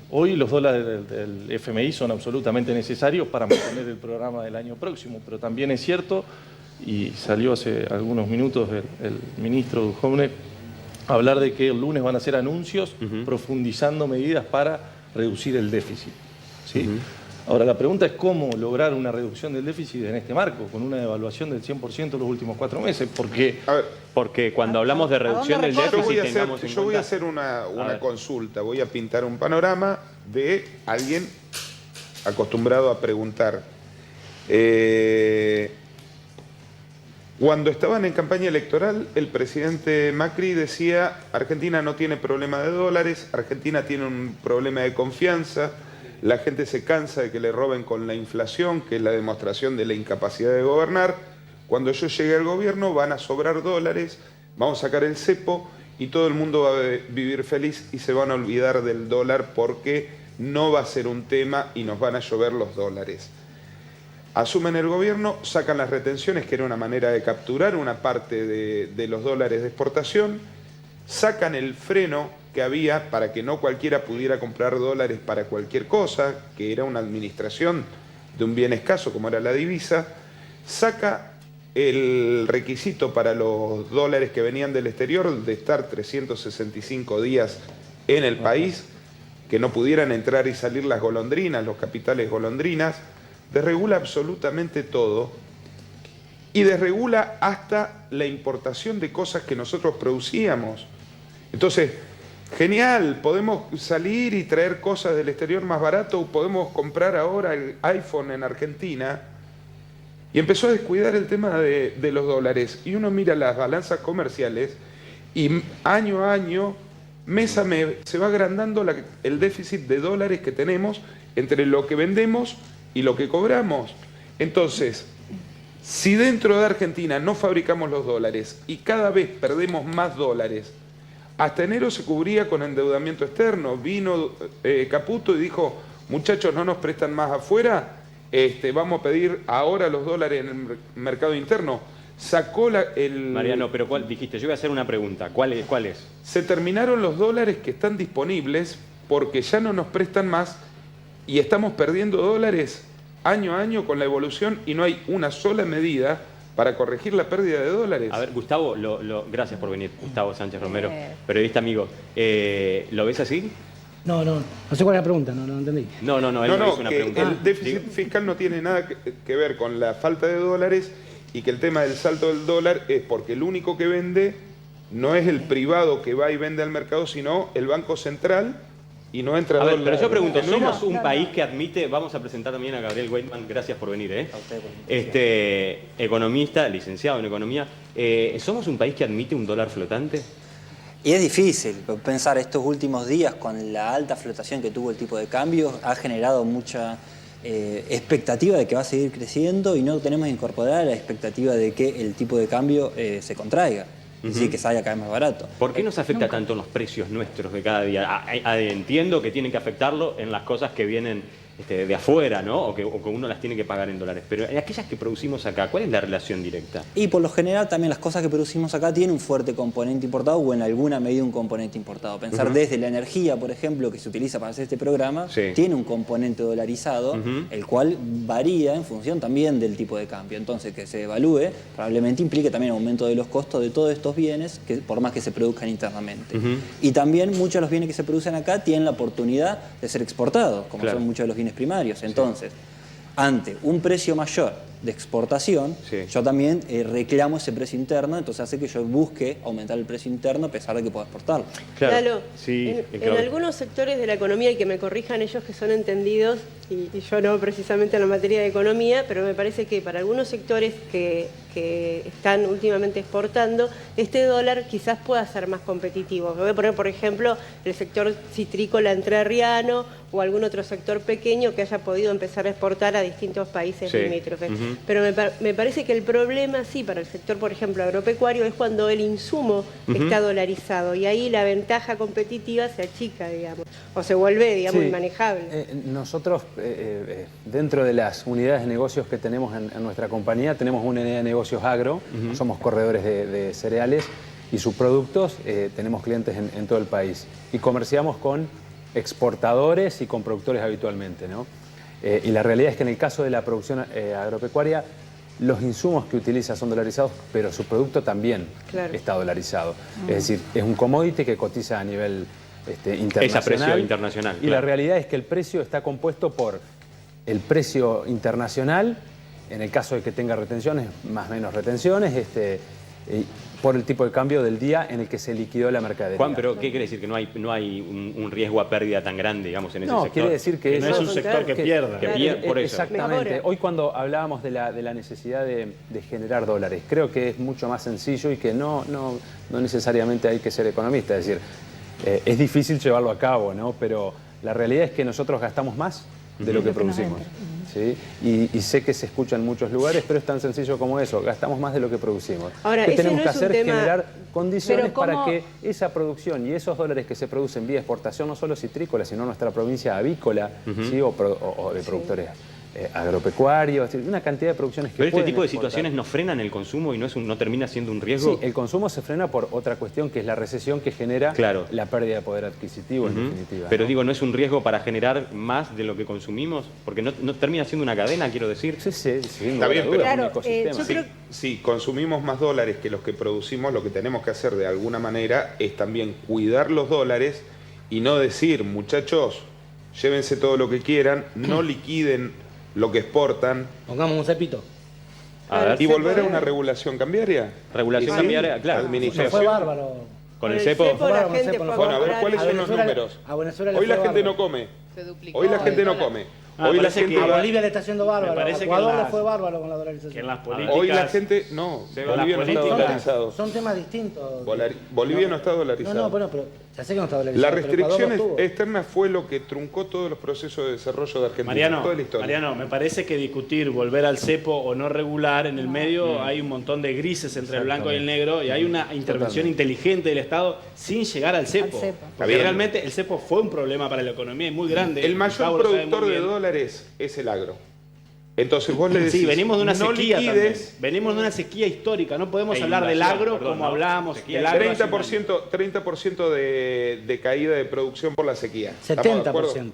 hoy los dólares del FMI son absolutamente necesarios para mantener el programa del año próximo, pero también es cierto, y salió hace algunos minutos el ministro Duhovne a hablar de que el lunes van a hacer anuncios profundizando medidas para reducir el déficit. ¿Sí? Ahora, la pregunta es cómo lograr una reducción del déficit en este marco, con una devaluación del 100% en los últimos 4 meses, porque cuando hablamos de reducción del déficit yo voy a hacer una consulta, voy a pintar un panorama de alguien acostumbrado a preguntar. Cuando estaban en campaña electoral, el presidente Macri decía: Argentina no tiene problema de dólares, Argentina tiene un problema de confianza, la gente se cansa de que le roben con la inflación, que es la demostración de la incapacidad de gobernar. Cuando yo llegue al gobierno van a sobrar dólares, vamos a sacar el cepo y todo el mundo va a vivir feliz y se van a olvidar del dólar porque no va a ser un tema y nos van a llover los dólares. Asumen el gobierno, sacan las retenciones, que era una manera de capturar una parte de los dólares de exportación, sacan el freno que había para que no cualquiera pudiera comprar dólares para cualquier cosa, que era una administración de un bien escaso como era la divisa, saca el requisito para los dólares que venían del exterior de estar 365 días en el país, que no pudieran entrar y salir las golondrinas, los capitales golondrinas, desregula absolutamente todo y desregula hasta la importación de cosas que nosotros producíamos. Entonces, genial, podemos salir y traer cosas del exterior más barato, podemos comprar ahora el iPhone en Argentina. Y empezó a descuidar el tema de los dólares. Y uno mira las balanzas comerciales y año a año, mes a mes, se va agrandando el déficit de dólares que tenemos entre lo que vendemos y lo que cobramos. Entonces, si dentro de Argentina no fabricamos los dólares y cada vez perdemos más dólares, hasta enero se cubría con endeudamiento externo. Vino Caputo y dijo: muchachos, no nos prestan más afuera, vamos a pedir ahora los dólares en el mercado interno. Sacó Mariano, pero ¿cuál dijiste? Yo voy a hacer una pregunta. ¿Cuál es? Se terminaron los dólares que están disponibles porque ya no nos prestan más y estamos perdiendo dólares año a año con la evolución y no hay una sola medida para corregir la pérdida de dólares. A ver, Gustavo, gracias por venir, Gustavo Sánchez Romero, periodista amigo. ¿Lo ves así? No sé cuál es la pregunta, no entendí. No, él no hizo una pregunta. El déficit fiscal no tiene nada que ver con la falta de dólares y que el tema del salto del dólar es porque el único que vende no es el privado que va y vende al mercado, sino el Banco Central. Y no entra dólar. Pero yo pregunto, ¿somos un país que admite, vamos a presentar también a Gabriel Weidman, gracias por venir, economista, licenciado en economía, ¿somos un país que admite un dólar flotante? Y es difícil pensar estos últimos días con la alta flotación que tuvo el tipo de cambio, ha generado mucha expectativa de que va a seguir creciendo y no tenemos incorporada la expectativa de que el tipo de cambio se contraiga. Es decir, que salga cada vez más barato. ¿Por qué nos afecta tanto en los precios nuestros de cada día? Entiendo que tienen que afectarlo en las cosas que vienen de afuera, ¿no? O que uno las tiene que pagar en dólares. Pero en aquellas que producimos acá, ¿cuál es la relación directa? Y por lo general también las cosas que producimos acá tienen un fuerte componente importado o en alguna medida un componente importado. Pensar desde la energía, por ejemplo, que se utiliza para hacer este programa, tiene un componente dolarizado, el cual varía en función también del tipo de cambio. Entonces, que se evalúe probablemente implique también aumento de los costos de todos estos bienes, por más que se produzcan internamente. Y también muchos de los bienes que se producen acá tienen la oportunidad de ser exportados, como son muchos de los bienes primarios. Entonces, ante un precio mayor de exportación, yo también reclamo ese precio interno, entonces hace que yo busque aumentar el precio interno a pesar de que pueda exportarlo. Claro. En algunos sectores de la economía, y que me corrijan ellos que son entendidos, y yo no precisamente en la materia de economía, pero me parece que para algunos sectores que están últimamente exportando, este dólar quizás pueda ser más competitivo. Me voy a poner, por ejemplo, el sector citrícola entrerriano o algún otro sector pequeño que haya podido empezar a exportar a distintos países limítrofes. Pero me parece que el problema, sí, para el sector, por ejemplo, agropecuario, es cuando el insumo está dolarizado y ahí la ventaja competitiva se achica, digamos, o se vuelve, digamos, inmanejable. Nosotros, dentro de las unidades de negocios que tenemos en nuestra compañía, tenemos una unidad de negocios agro, somos corredores de cereales y subproductos, tenemos clientes en todo el país y comerciamos con exportadores y con productores habitualmente, ¿no? Y la realidad es que en el caso de la producción agropecuaria, los insumos que utiliza son dolarizados, pero su producto también está dolarizado. Es decir, es un commodity que cotiza a nivel internacional. Es a precio internacional. Y la realidad es que el precio está compuesto por el precio internacional, en el caso de que tenga retenciones, más o menos retenciones, por el tipo de cambio del día en el que se liquidó la mercadería. Juan, pero ¿qué quiere decir? ¿Que no hay un riesgo a pérdida tan grande, digamos, en ese sector? No, quiere decir que no es un sector que pierda. Por eso. Exactamente. Hoy cuando hablábamos de la necesidad de generar dólares, creo que es mucho más sencillo y que no necesariamente hay que ser economista. Es decir, es difícil llevarlo a cabo, ¿no? Pero la realidad es que nosotros gastamos más de lo que producimos. ¿Sí? Y sé que se escucha en muchos lugares, pero es tan sencillo como eso, gastamos más de lo que producimos. Ahora, ¿qué tenemos que hacer? Tema... Generar condiciones para que esa producción y esos dólares que se producen vía exportación, no solo citrícola, sino nuestra provincia avícola, ¿sí? o de productores agropecuarios, una cantidad de producciones que Pero este tipo de exportar. situaciones no frenan el consumo y no termina siendo un riesgo. Sí, el consumo se frena por otra cuestión que es la recesión que genera la pérdida de poder adquisitivo en definitiva. Pero digo, ¿no es un riesgo para generar más de lo que consumimos? Porque no termina siendo una cadena, quiero decir. Sí, está bien, pero claro, yo creo... si consumimos más dólares que los que producimos, lo que tenemos que hacer de alguna manera es también cuidar los dólares y no decir, muchachos, llévense todo lo que quieran, no liquiden lo que exportan. Pongamos un cepito. ¿Y volver a una regulación cambiaria? Regulación cambiaria, claro. Administración. Fue bárbaro. Con el cepo. La gente fue bueno, a ver, ¿cuáles son los números? Hoy la gente no come. Hoy la gente no come. Hoy la gente a Bolivia le está haciendo bárbaro. Me parece a Ecuador que le fue bárbaro con la dolarización. Que en las políticas... Hoy la gente... No, Bolivia no está dolarizado. Son temas distintos. Bolivia no está dolarizado. No, bueno, pero ya sé que no está dolarizado. La restricción externa fue lo que truncó todos los procesos de desarrollo de Argentina. Toda la historia. Mariano, me parece que discutir, volver al cepo o no regular, en el medio hay un montón de grises entre el blanco y el negro y hay una intervención inteligente del Estado sin llegar al cepo. Porque realmente el cepo fue un problema para la economía y muy grande. El mayor productor de dólares es el agro. Entonces vos le decís, sí, venimos de una sequía también. liquides, venimos de una sequía histórica. No podemos hablar del agro como hablábamos. Del agro 30% de caída de producción por la sequía. 70%.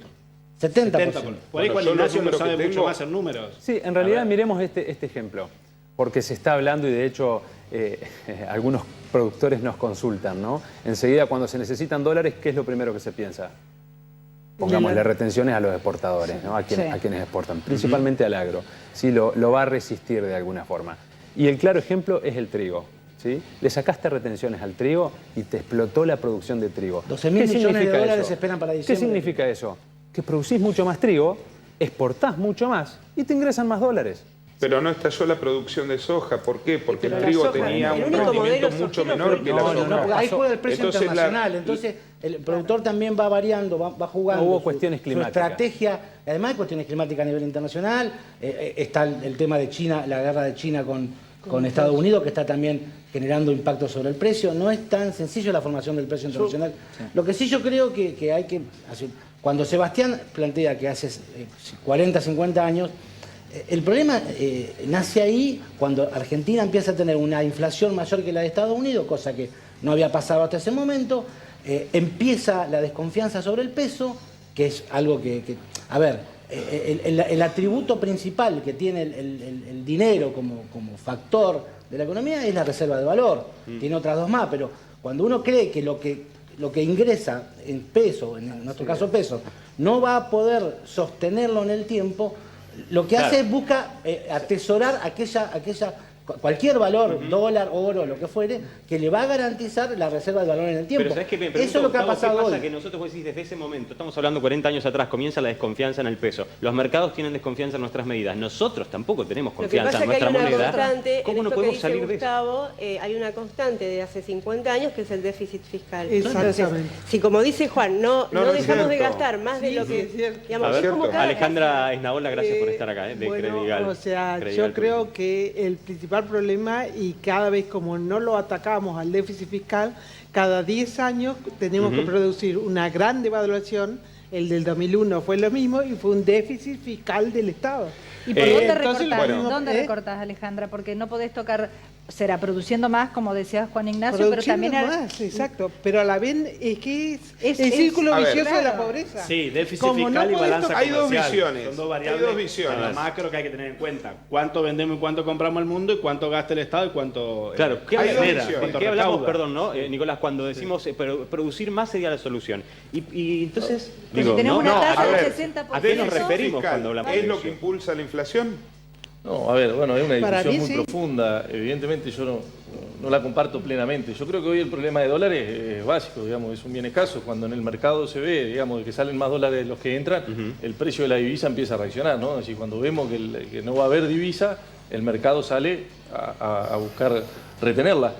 70%. Por ahí Juan Ignacio lo sabe mucho más en números. Sí, en realidad miremos este ejemplo. Porque se está hablando y de hecho algunos productores nos consultan, ¿no? Enseguida cuando se necesitan dólares, ¿qué es lo primero que se piensa? Pongámosle retenciones a los exportadores, ¿no? a quienes exportan, principalmente al agro. Sí, lo va a resistir de alguna forma. Y el claro ejemplo es el trigo. ¿Sí? Le sacaste retenciones al trigo y te explotó la producción de trigo. 12.000 millones de dólares se esperan para diciembre. ¿Qué significa eso? Que producís mucho más trigo, exportás mucho más y te ingresan más dólares. Pero no estalló la producción de soja. ¿por qué? Porque el trigo tenía un rendimiento mucho menor que la soja. No, ahí juega el precio internacional. Entonces, el productor también va variando, va jugando. Hubo cuestiones climáticas. Su estrategia, además hay cuestiones climáticas a nivel internacional. Está el tema de China, la guerra de China con Estados Unidos, que está también generando impacto sobre el precio. No es tan sencillo la formación del precio internacional. Lo que sí yo creo que hay que hacer. Cuando Sebastián plantea que hace 40, 50 años, el problema nace ahí cuando Argentina empieza a tener una inflación mayor que la de Estados Unidos, cosa que no había pasado hasta ese momento, empieza la desconfianza sobre el peso, que es algo a ver, el atributo principal que tiene el dinero como factor de la economía es la reserva de valor. Tiene otras dos más, pero cuando uno cree que lo que ingresa en peso, en nuestro caso peso, no va a poder sostenerlo en el tiempo, lo que hace es busca atesorar cualquier valor, dólar, oro, lo que fuere, que le va a garantizar la reserva de valor en el tiempo. Pero ¿sabes qué? Me pregunto, eso es lo que ha pasado ¿qué pasa hoy? que nosotros vos decís desde ese momento, estamos hablando 40 años atrás, comienza la desconfianza en el peso. Los mercados tienen desconfianza en nuestras medidas. Nosotros tampoco tenemos confianza en nuestra moneda. ¿Cómo no podemos salir de eso? Hay una constante de hace 50 años que es el déficit fiscal. Exactamente. Entonces, si como dice Juan, no dejamos de gastar más de lo que... Digamos, es como Alejandra Esnaola, gracias por estar acá, de Credigal. O sea, Credigal yo creo que el principal problema, y cada vez como no lo atacamos al déficit fiscal, cada 10 años tenemos que producir una gran devaluación. El del 2001 fue lo mismo y fue un déficit fiscal del Estado. ¿Y por dónde recortás, Alejandra? Porque no podés tocar, será produciendo más, como decía Juan Ignacio, pero también... más, exacto. Pero a la vez es que es el círculo vicioso de la pobreza. Sí, déficit Como fiscal no y balanza comercial. Hay dos visiones. Son dos variables. Hay dos visiones. La macro que hay que tener en cuenta. Cuánto vendemos y cuánto compramos al mundo y cuánto gasta el Estado y cuánto Claro, ¿qué cuánto hablamos, recauda? perdón, ¿no? Nicolás, cuando decimos producir más sería la solución? Y entonces, tenemos una tasa del 60%. ¿A qué nos referimos cuando hablamos de ¿Es lo eso? que impulsa la inflación? No, a ver, bueno, es una Para discusión mí muy sí. profunda. Evidentemente yo no la comparto plenamente. Yo creo que hoy el problema de dólares es básico, digamos, es un bien escaso. Cuando en el mercado se ve, digamos, que salen más dólares de los que entran, el precio de la divisa empieza a reaccionar, ¿no? Es decir, cuando vemos que no va a haber divisa, el mercado sale a buscar retenerla.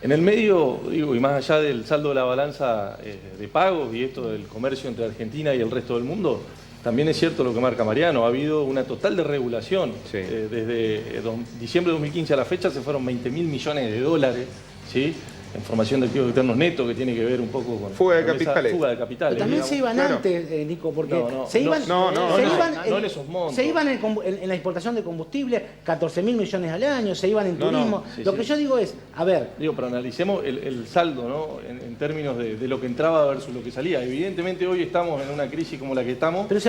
En el medio, digo, y más allá del saldo de la balanza de pagos y esto del comercio entre Argentina y el resto del mundo, también es cierto lo que marca Mariano, ha habido una total desregulación. Sí. Desde diciembre de 2015 a la fecha se fueron 20.000 millones de dólares, ¿sí? En formación de activos externos netos, que tiene que ver un poco con... Fuga de esa capitales. Fuga de capitales. Pero también se iban antes, Nico, porque se iban en esos montos. Se iban en la exportación de combustible, 14.000 millones al año, se iban en turismo. Lo que yo digo es, a ver... Digo, pero analicemos el saldo, ¿no? En términos de lo que entraba versus lo que salía. Evidentemente hoy estamos en una crisis como la que estamos. Pero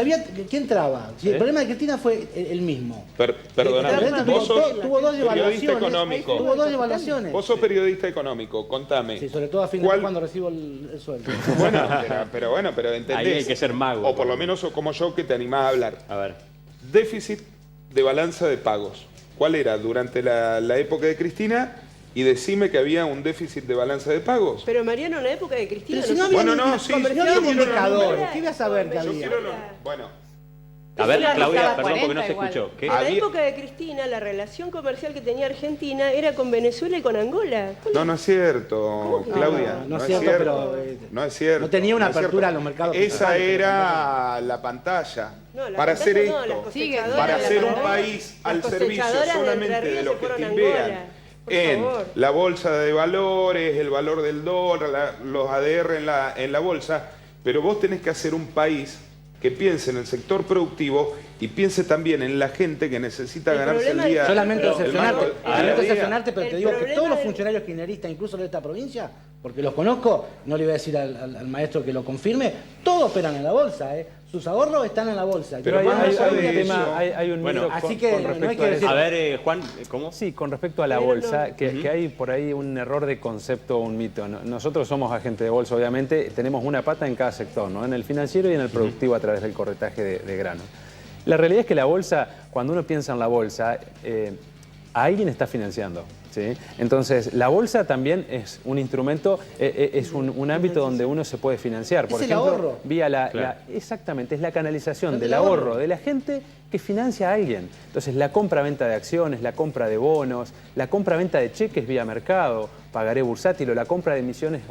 ¿quién entraba? Si el problema de Cristina fue el mismo. Perdóname, vos sos tuvo dos periodista económico. Tuvo dos devaluaciones. Vos sos periodista económico, contame. Sí, sobre todo a fin de mes cuando recibo el sueldo. Bueno, pero entendés. Ahí hay que ser mago. O por lo menos como yo que te animás a hablar. A ver. Déficit de balanza de pagos. ¿Cuál era durante la época de Cristina? Y decime que había un déficit de balanza de pagos. Pero Mariano, en la época de Cristina... Pero si no había indicadores, ¿qué ibas a ver que había? Bueno... A ver, Claudia, 40 perdón porque no se igual. escuchó. ¿Qué? En la época de Cristina, la relación comercial que tenía Argentina era con Venezuela y con Angola. No es cierto, Claudia. No es cierto, pero... No es cierto. No tenía una es cierto. apertura a los mercados. Esa era la pantalla. No, la para hacer pantalla no, esto, las cosechadoras, para las hacer un cosechadoras, país al las servicio cosechadoras de solamente Entre de Ríos los se que fueron a timbean Angola, por en favor. la bolsa de valores, el valor del dólar, los ADR en la bolsa, pero vos tenés que hacer un país que piense en el sector productivo y piense también en la gente que necesita ganarse el día. Yo lamento el decepcionarte, pero te digo que todos los funcionarios kirchneristas, incluso de esta provincia, porque los conozco, no le voy a decir al maestro que lo confirme, todos operan en la bolsa, Sus ahorros están en la bolsa. Pero hay un bueno, mito así que no hay que decir... A ver, Juan, ¿cómo? Sí, con respecto a la bolsa, que hay por ahí un error de concepto o un mito. Nosotros somos agentes de bolsa, obviamente, tenemos una pata en cada sector, ¿no? En el financiero y en el productivo a través del corretaje de grano. La realidad es que la bolsa, cuando uno piensa en la bolsa, a alguien está financiando. ¿Sí? Entonces, la bolsa también es un instrumento, es un ámbito donde uno se puede financiar. Por ejemplo, el ahorro. Vía exactamente, es la canalización del ahorro de la gente que financia a alguien. Entonces, la compra-venta de acciones, la compra de bonos, la compra-venta de cheques vía mercado, pagaré bursátil o la compra de emisiones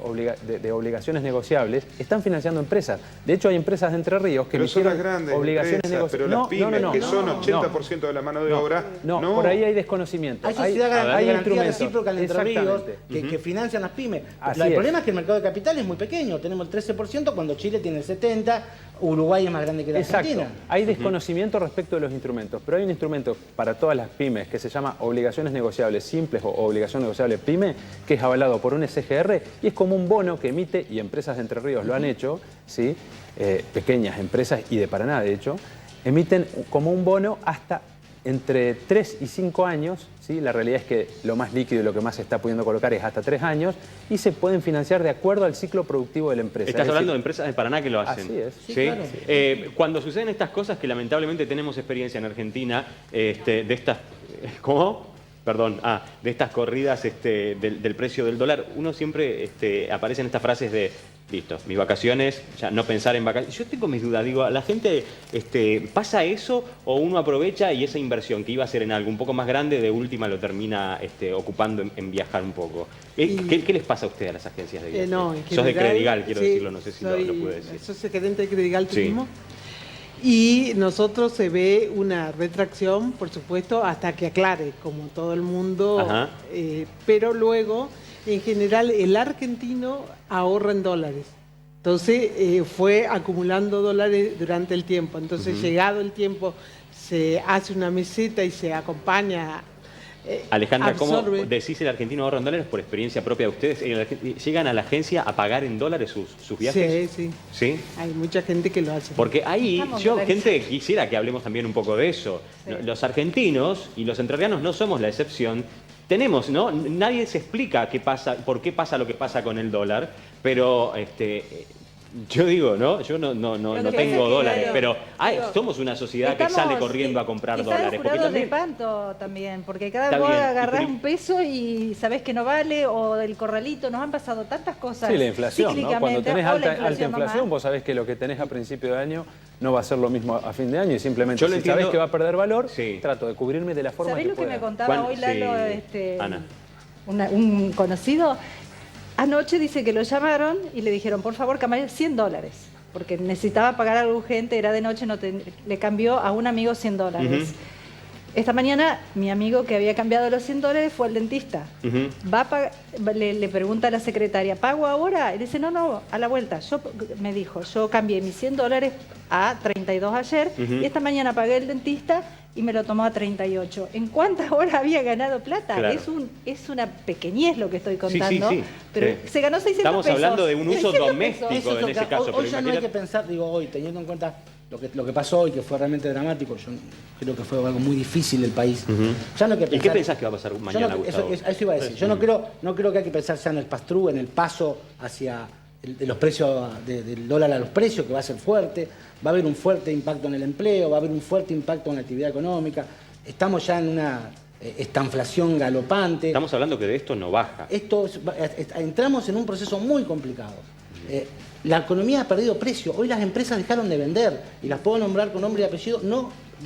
de obligaciones negociables, están financiando empresas. De hecho, hay empresas de Entre Ríos que son las emitieron grandes obligaciones empresas, pero las pymes, que son 80% de la mano de obra, por ahí hay desconocimiento. Hay sociedad vía recíproca entre ríos que financian las pymes. El problema es que el mercado de capital es muy pequeño. Tenemos el 13% cuando Chile tiene el 70%, Uruguay es más grande que la Argentina. Hay desconocimiento respecto de los instrumentos, pero hay un instrumento para todas las pymes que se llama obligaciones negociables simples o obligación negociable pyme, que es avalado por un SGR y es como un bono que emite, y empresas de Entre Ríos lo han hecho, ¿sí? Pequeñas empresas y de Paraná de hecho, emiten como un bono hasta entre 3 y 5 años, ¿sí? La realidad es que lo más líquido y lo que más se está pudiendo colocar es hasta 3 años y se pueden financiar de acuerdo al ciclo productivo de la empresa. Estás hablando de empresas de Paraná que lo hacen. Así es. ¿Sí? Claro. Cuando suceden estas cosas, que lamentablemente tenemos experiencia en Argentina, de estas... ¿Cómo? Perdón, de estas corridas del precio del dólar, uno siempre aparecen estas frases de, listo, mis vacaciones, ya no pensar en vacaciones. Yo tengo mis dudas, digo, ¿a la gente pasa eso o uno aprovecha y esa inversión que iba a ser en algo un poco más grande, de última lo termina ocupando en viajar un poco? ¿Qué les pasa a ustedes a las agencias de viaje? Sos de Credigal, quiero decirlo, no sé si lo pude decir. Soy gerente de Credigal Turismo. Y nosotros se ve una retracción, por supuesto, hasta que aclare, como todo el mundo. Pero luego, en general, el argentino ahorra en dólares. Entonces, fue acumulando dólares durante el tiempo. Entonces, llegado el tiempo, se hace una meseta y se acompaña. Alejandra, ¿cómo decís el argentino ahorra en dólares por experiencia propia de ustedes? ¿Llegan a la agencia a pagar en dólares sus viajes? Sí. Hay mucha gente que lo hace. Porque ahí, quisiera que hablemos también un poco de eso. Sí. Los argentinos y los entrerrianos no somos la excepción. Tenemos, ¿no? Nadie se explica por qué pasa lo que pasa con el dólar, pero yo digo, ¿no? Yo no tengo dólares, pero somos una sociedad que sale corriendo a comprar dólares. Porque también de espanto también, porque cada vez agarrás un peso y sabés que no vale, o del corralito, nos han pasado tantas cosas. Sí, la inflación, ¿no? Cuando tenés alta inflación, vos sabés que lo que tenés a principio de año no va a ser lo mismo a fin de año y simplemente si sabés que va a perder valor, trato de cubrirme de la forma que pueda. ¿Sabés lo que me contaba hoy Lalo, Ana? Un conocido? Anoche dice que lo llamaron y le dijeron, por favor, cambie $100, porque necesitaba pagar algo urgente, era de noche, le cambió a un amigo $100. Esta mañana, mi amigo que había cambiado los $100 fue al dentista. Le pregunta a la secretaria, ¿pago ahora? Y dice, no, a la vuelta. Me dijo, yo cambié mis $100 a 32 ayer y esta mañana pagué el dentista y me lo tomó a 38. ¿En cuántas horas había ganado plata? Claro. Es una pequeñez lo que estoy contando, pero se ganó 600 Estamos pesos. Hablando de un uso doméstico en ese caso. Hoy ya no hay que pensar, hoy, teniendo en cuenta lo que pasó hoy, que fue realmente dramático, yo creo que fue algo muy difícil del país. Ya no hay que pensar, ¿y qué pensás que va a pasar mañana, Gustavo? Eso iba a decir. Yo no creo que hay que pensar ya en el pass-through, en el paso hacia los precios del dólar a los precios, que va a ser fuerte. Va a haber un fuerte impacto en el empleo, va a haber un fuerte impacto en la actividad económica. Estamos ya en una estanflación galopante. Estamos hablando que de esto no baja. Entramos en un proceso muy complicado. La economía ha perdido precio. Hoy las empresas dejaron de vender, y las puedo nombrar con nombre y apellido.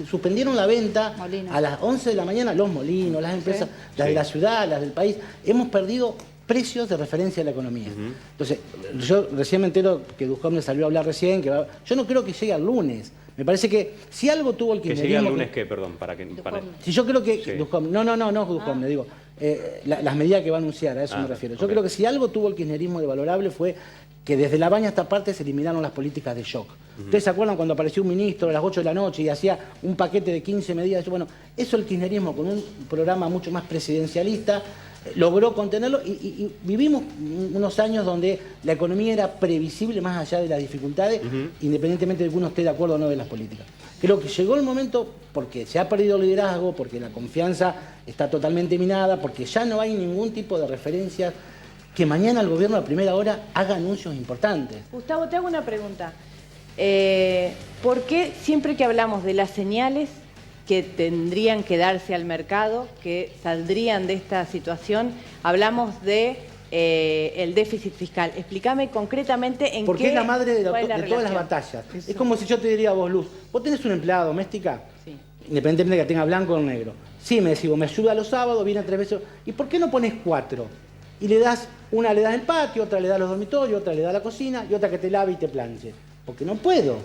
Suspendieron la venta a las 11 de la mañana, los molinos, las empresas, las de la ciudad, las del país. Hemos perdido precios de referencia de la economía. Entonces, yo recién me entero que Duhom le salió a hablar recién, yo no creo que llegue al lunes. Me parece que si algo tuvo el kirchnerismo... ¿Que llegue al lunes qué? Perdón, Si yo creo que... Duhom, no Duhom, le digo. Las medidas que va a anunciar, a eso me refiero. Yo creo que si algo tuvo el kirchnerismo de valorable fue que desde la baña a esta parte se eliminaron las políticas de shock. ¿Ustedes se acuerdan cuando apareció un ministro a las 8 de la noche y hacía un paquete de 15 medidas? Bueno, eso el kirchnerismo con un programa mucho más presidencialista logró contenerlo y vivimos unos años donde la economía era previsible más allá de las dificultades, independientemente de que uno esté de acuerdo o no de las políticas. Creo que llegó el momento, porque se ha perdido el liderazgo, porque la confianza está totalmente minada, porque ya no hay ningún tipo de referencias, que mañana el gobierno a primera hora haga anuncios importantes. Gustavo, te hago una pregunta. ¿Por qué siempre que hablamos de las señales que tendrían que darse al mercado, que saldrían de esta situación, hablamos de el déficit fiscal? Explícame concretamente en porque qué... es la madre de todas las batallas. Eso. Es como si yo te diría a vos, Luz, vos tenés una empleada doméstica, independientemente de que tenga blanco o negro. Sí, me decís, vos me ayuda los sábados, viene 3 veces. ¿Y por qué no pones 4? Y una le das el patio, otra le das los dormitorios, otra le das la cocina y otra que te lave y te planche. Porque no puedo.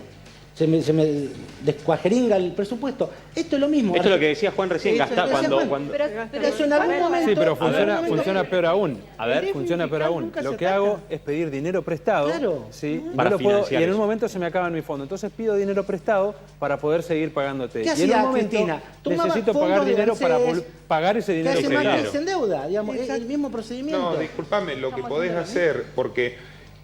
se me descuajeringa el presupuesto. Esto es lo mismo. Esto es lo que decía Juan recién, gastar cuando... Pero eso en algún momento... Sí, pero funciona peor aún. A ver, funciona peor aún. Lo que hago es pedir dinero prestado. Claro. ¿Sí? Para financiar y en un eso. momento se me acaba mi fondo. Entonces pido dinero prestado para poder seguir pagándote. ¿Qué Y en hacía un momento Cristina? Tomaba necesito fondos pagar de dinero para ANSES, pagar ese dinero que hace prestado. Macri se endeuda, digamos, es el mismo procedimiento. No, discúlpame, lo que podés hacer, porque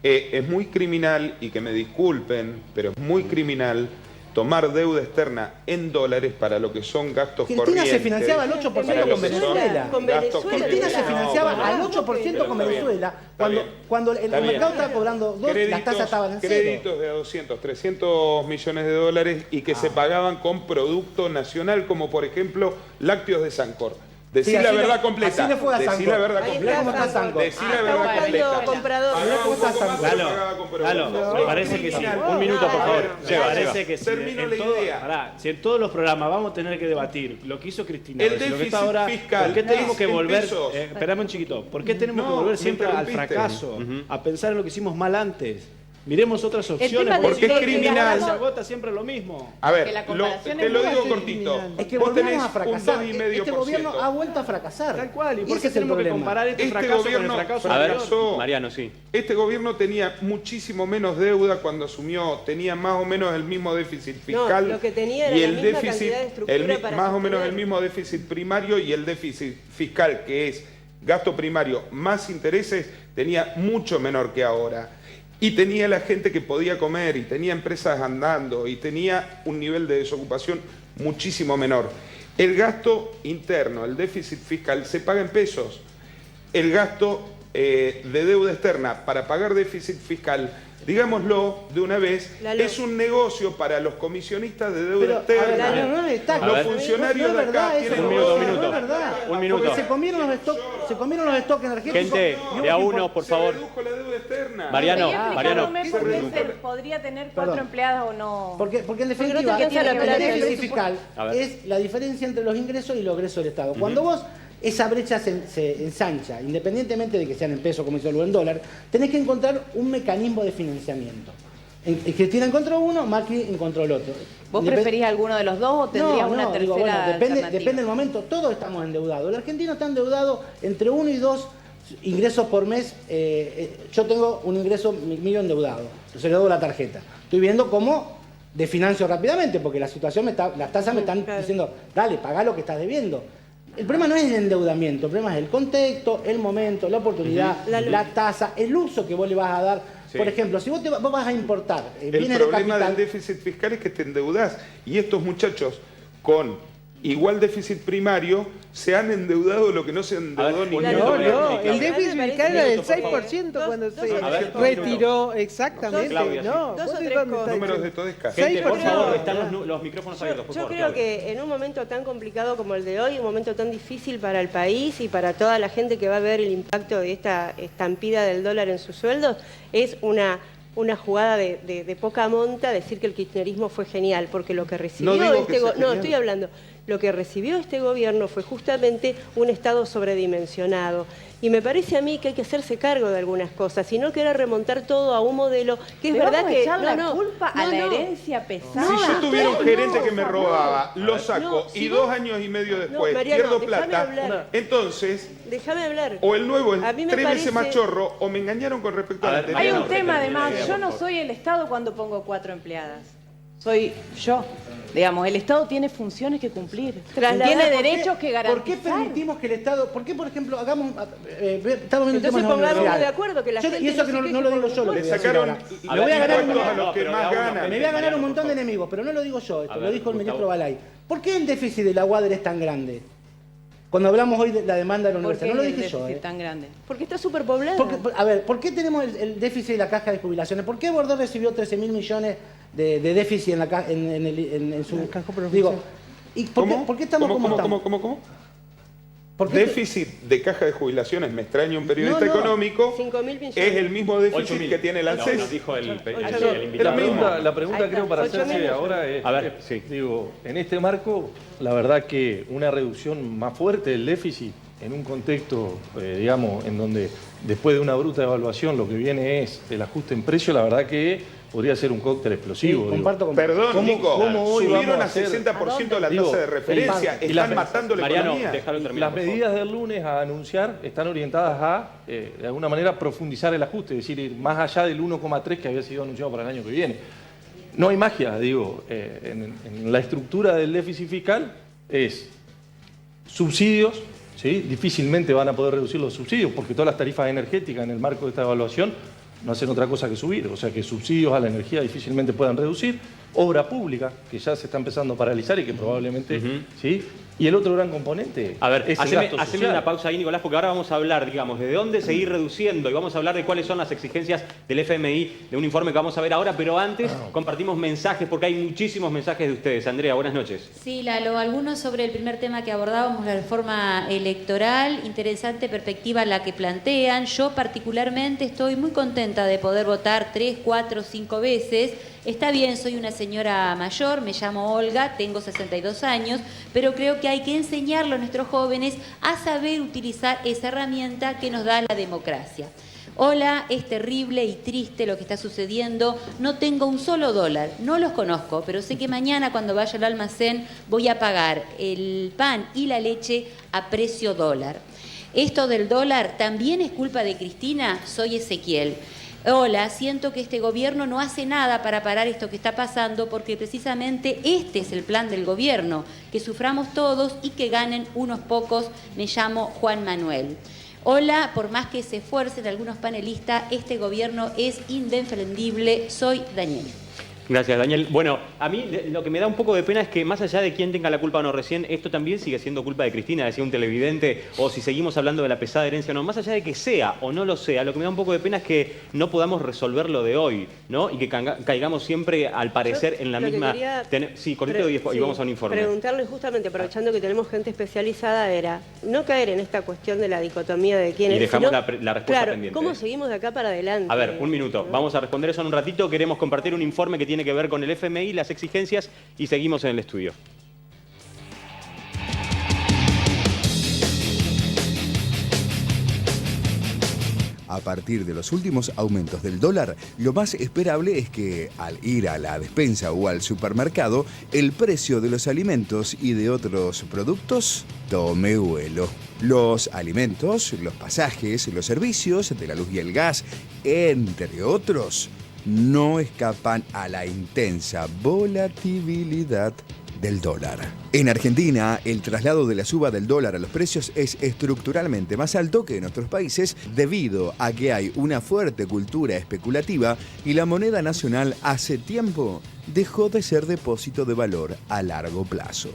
es muy criminal, y que me disculpen, pero es muy criminal tomar deuda externa en dólares para lo que son gastos Cristina corrientes. se financiaba al 8% con Venezuela. Cristina se financiaba al 8% con Venezuela cuando el mercado estaba cobrando 2, las tasas estaban en 0. Créditos de 200, 300 millones de dólares y que se pagaban con producto nacional, como por ejemplo lácteos de Sancor. Decí la verdad completa. Así le fue a Sancor. Decí la verdad completa. ¿Cómo está Sancor? Decí la verdad completa. ¿Cómo está Sancor? Me parece que sí. Un minuto, por favor. Me parece que sí. Termino la idea. Si en todos los programas vamos a tener que debatir lo que hizo Cristina, El lo que déficit está ahora, fiscal ¿por qué tenemos que en volver? pesos. Esperame un chiquito. ¿Por qué tenemos que No, volver me siempre al interrumpiste. fracaso? A pensar en lo que hicimos mal antes. Miremos otras opciones. tema porque es si no, criminal. se agota siempre lo mismo. A ver, Que la comparación te es lo muy digo así, cortito. Es que Vos tenés volvemos a un fracasar. 2,5%. Este gobierno ha vuelto a fracasar. Tal cual. ¿Y por Ese qué es el tenemos que problema. comparar este Este fracaso con el gobierno fracaso A ver, anterior? Mariano, sí. Este gobierno tenía muchísimo menos deuda cuando asumió, tenía más o menos el mismo déficit fiscal. lo que tenía era y la el misma déficit, cantidad de estructura para más o menos sostener. el mismo déficit primario, y el déficit fiscal, que es gasto primario más intereses, tenía mucho menor que ahora. Y tenía la gente que podía comer, y tenía empresas andando, y tenía un nivel de desocupación muchísimo menor. El gasto interno, el déficit fiscal, se paga en pesos. El gasto de deuda externa para pagar déficit fiscal, digámoslo de una vez, es un negocio para los comisionistas de deuda externa. Los funcionarios de acá tienen Un minuto. Porque se comieron los stocks energéticos. Gente, de a uno, por favor. Redujo la deuda externa. Mariano, ¿Por qué se podría tener 4 empleadas o no? Porque en definitiva, no te alcanza la el plata. déficit fiscal A ver. es la diferencia entre los ingresos y los egresos del Estado. Cuando vos esa brecha se ensancha, independientemente de que sean en pesos como hizo luego en dólar, tenés que encontrar un mecanismo de financiamiento. Cristina encontró uno, Macri encontró el otro. ¿Vos preferís alguno de los dos o tendrías una tercera alternativa? Depende del momento, todos estamos endeudados. El argentino está endeudado entre 1 y 2 ingresos por mes. Yo tengo un ingreso mío endeudado, yo se le doy la tarjeta. Estoy viendo cómo desfinancio rápidamente, porque la situación las tasas me están diciendo, dale, pagá lo que estás debiendo. El problema no es el endeudamiento, el problema es el contexto, el momento, la oportunidad, la tasa, el uso que vos le vas a dar. Sí. Por ejemplo, si vos vas a importar El bienes de problema capital, del déficit fiscal es que te endeudás, y estos muchachos con igual déficit primario se han endeudado lo que no se endeudó ni No, el déficit fiscal era del 6% cuando se retiró. Exactamente. No, dos o tres cosas. Números de Todesca. Gente, por favor, están los micrófonos abiertos, por Yo favor. creo Claudia. que en un momento tan complicado como el de hoy, un momento tan difícil para el país y para toda la gente que va a ver el impacto de esta estampida del dólar en sus sueldos, es una jugada de poca monta decir que el kirchnerismo fue genial, porque lo que recibió lo que recibió este gobierno fue justamente un Estado sobredimensionado. Y me parece a mí que hay que hacerse cargo de algunas cosas y no querer remontar todo a un modelo que es verdad que echar la culpa a la herencia pesada. Si yo tuviera un gerente que me robaba, lo saco y 2 años y medio después Mariano, pierdo déjame plata, hablar. entonces Déjame hablar. o el nuevo es A mí me 3 veces más parece- chorro, o me engañaron con respecto a la anterior. Hay un tema además, yo no soy el Estado cuando pongo 4 empleadas. Soy yo. Digamos, el Estado tiene funciones que cumplir. Tiene derechos que garantizar. ¿Por qué permitimos que el Estado, por qué, por ejemplo, hagamos, estamos viendo el tema Entonces de la pongámonos universidad? de acuerdo que la gente Y eso que no lo digo yo, lo Le que voy a decir sacaron ahora. los Me voy a ganar impuestos a los que más ganan. Me voy a ganar un montón de enemigos, pero no lo digo yo, esto A lo ver, dijo el Gustavo. ministro Balay. ¿Por qué el déficit de la UADER es tan grande? Cuando hablamos hoy de la demanda de la ¿Por universidad, qué no lo es el dije yo. déficit tan grande? Porque está superpoblada. A ver, ¿por qué tenemos el déficit de la caja de jubilaciones? ¿Por qué Bordeaux recibió 13.000 millones de déficit en su... Digo, ¿y por qué estamos como estamos? ¿Cómo? ¿Por qué Déficit de caja de jubilaciones, me extraña un periodista No, no. económico, 5.000 millones. es el mismo déficit 8.000. que tiene el No, ANSES. nos dijo el La invitado. La pregunta Ahí creo está, para 8.000 hacerse ahora es, A ver, sí. digo, en este marco, la verdad que una reducción más fuerte del déficit en un contexto, digamos, en donde después de una bruta evaluación lo que viene es el ajuste en precio, la verdad que podría ser un cóctel explosivo. Sí, comparto con... Perdón, Nico, subieron a hacer 60% la tasa de referencia, están matando la economía. Las medidas del lunes a anunciar están orientadas a, de alguna manera, profundizar el ajuste, es decir, ir más allá del 1,3 que había sido anunciado para el año que viene. No hay magia, digo, en la estructura del déficit fiscal es subsidios, ¿sí? Difícilmente van a poder reducir los subsidios porque todas las tarifas energéticas en el marco de esta evaluación no hacen otra cosa que subir, o sea que subsidios a la energía difícilmente puedan reducir, obra pública, que ya se está empezando a paralizar y que probablemente, ¿sí? Y el otro gran componente a ver, es el gasto social. haceme una pausa ahí, Nicolás, porque ahora vamos a hablar, digamos, de dónde seguir reduciendo y vamos a hablar de cuáles son las exigencias del FMI, de un informe que vamos a ver ahora, pero antes compartimos mensajes, porque hay muchísimos mensajes de ustedes. Andrea, buenas noches. Sí, Lalo, algunos sobre el primer tema que abordábamos, la reforma electoral, interesante perspectiva la que plantean. Yo particularmente estoy muy contenta de poder votar 3, 4, 5 veces. Está bien, soy una señora mayor, me llamo Olga, tengo 62 años, pero creo que hay que enseñarle a nuestros jóvenes a saber utilizar esa herramienta que nos da la democracia. Hola, es terrible y triste lo que está sucediendo, no tengo un solo dólar, no los conozco, pero sé que mañana cuando vaya al almacén voy a pagar el pan y la leche a precio dólar. Esto del dólar también es culpa de Cristina, soy Ezequiel. Hola, siento que este gobierno no hace nada para parar esto que está pasando porque precisamente este es el plan del gobierno, que suframos todos y que ganen unos pocos. Me llamo Juan Manuel. Hola, por más que se esfuercen algunos panelistas, este gobierno es indefendible. Soy Daniel. Gracias, Daniel. Bueno, a mí lo que me da un poco de pena es que más allá de quién tenga la culpa o no recién, esto también sigue siendo culpa de Cristina, decía un televidente, o si seguimos hablando de la pesada herencia o no, más allá de que sea o no lo sea, lo que me da un poco de pena es que no podamos resolverlo de hoy, ¿no? Y que caigamos siempre, al parecer, en la misma... Sí, cortito y vamos a un informe. Preguntarle justamente, aprovechando que tenemos gente especializada, era no caer en esta cuestión de la dicotomía de quién es... Y dejamos la respuesta pendiente. ¿Cómo seguimos de acá para adelante? A ver, un minuto. Vamos a responder eso en un ratito. Queremos compartir un informe que tiene que ver con el FMI, las exigencias, y seguimos en el estudio. A partir de los últimos aumentos del dólar, lo más esperable es que, al ir a la despensa o al supermercado, el precio de los alimentos y de otros productos tome vuelo. Los alimentos, los pasajes, los servicios de la luz y el gas, entre otros, no escapan a la intensa volatilidad del dólar. En Argentina, el traslado de la suba del dólar a los precios es estructuralmente más alto que en otros países debido a que hay una fuerte cultura especulativa y la moneda nacional hace tiempo dejó de ser depósito de valor a largo plazo.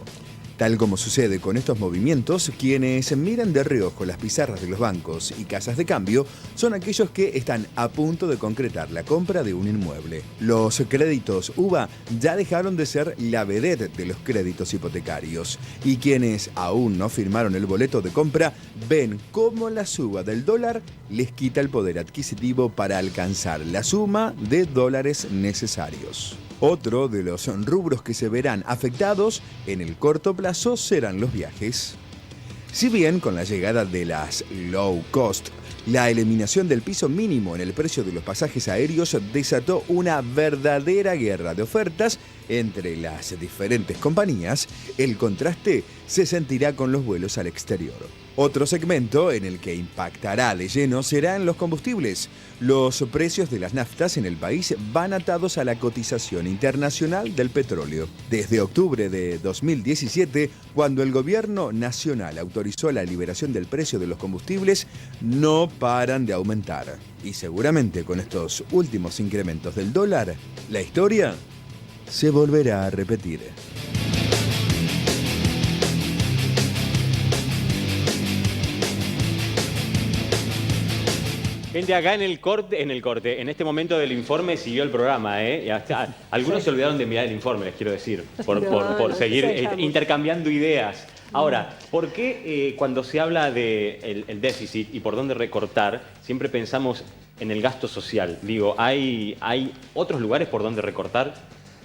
Tal como sucede con estos movimientos, quienes miran de reojo las pizarras de los bancos y casas de cambio son aquellos que están a punto de concretar la compra de un inmueble. Los créditos UVA ya dejaron de ser la vedette de los créditos hipotecarios y quienes aún no firmaron el boleto de compra ven cómo la suba del dólar les quita el poder adquisitivo para alcanzar la suma de dólares necesarios. Otro de los rubros que se verán afectados en el corto plazo serán los viajes. Si bien con la llegada de las low cost, la eliminación del piso mínimo en el precio de los pasajes aéreos desató una verdadera guerra de ofertas entre las diferentes compañías, el contraste se sentirá con los vuelos al exterior. Otro segmento en el que impactará de lleno será en los combustibles. Los precios de las naftas en el país van atados a la cotización internacional del petróleo. Desde octubre de 2017, cuando el gobierno nacional autorizó la liberación del precio de los combustibles, no paran de aumentar. Y seguramente con estos últimos incrementos del dólar, la historia se volverá a repetir. Gente, acá en este momento del informe siguió el programa, ¿eh? Y hasta, algunos se olvidaron de mirar el informe, les quiero decir, por seguir intercambiando ideas. Ahora, ¿por qué cuando se habla del déficit y por dónde recortar, siempre pensamos en el gasto social? Digo, ¿hay otros lugares por donde recortar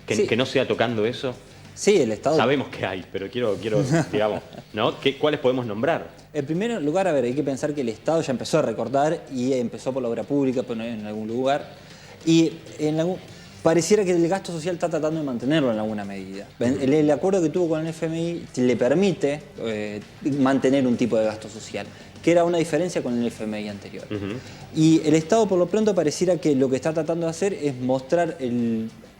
que no sea tocando eso? Sí, el Estado... Sabemos que hay, pero quiero digamos, ¿no? ¿Cuáles podemos nombrar? En primer lugar, a ver, hay que pensar que el Estado ya empezó a recortar y empezó por la obra pública, pero en algún lugar. Y pareciera que el gasto social está tratando de mantenerlo en alguna medida. El acuerdo que tuvo con el FMI le permite mantener un tipo de gasto social, que era una diferencia con el FMI anterior. Y el Estado, por lo pronto, pareciera que lo que está tratando de hacer es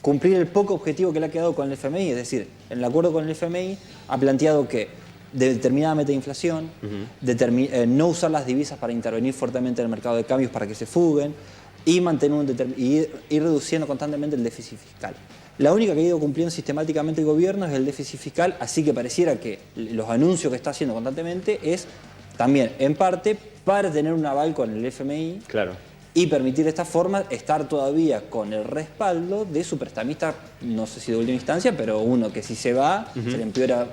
cumplir el poco objetivo que le ha quedado con el FMI. Es decir, en el acuerdo con el FMI ha planteado que de determinada meta de inflación, no usar las divisas para intervenir fuertemente en el mercado de cambios para que se fuguen, y ir reduciendo constantemente el déficit fiscal. La única que ha ido cumpliendo sistemáticamente el gobierno es el déficit fiscal, así que pareciera que los anuncios que está haciendo constantemente es también, en parte, para tener un aval con el FMI y permitir de esta forma estar todavía con el respaldo de su prestamista, no sé si de última instancia, pero uno que si se va, se le empeora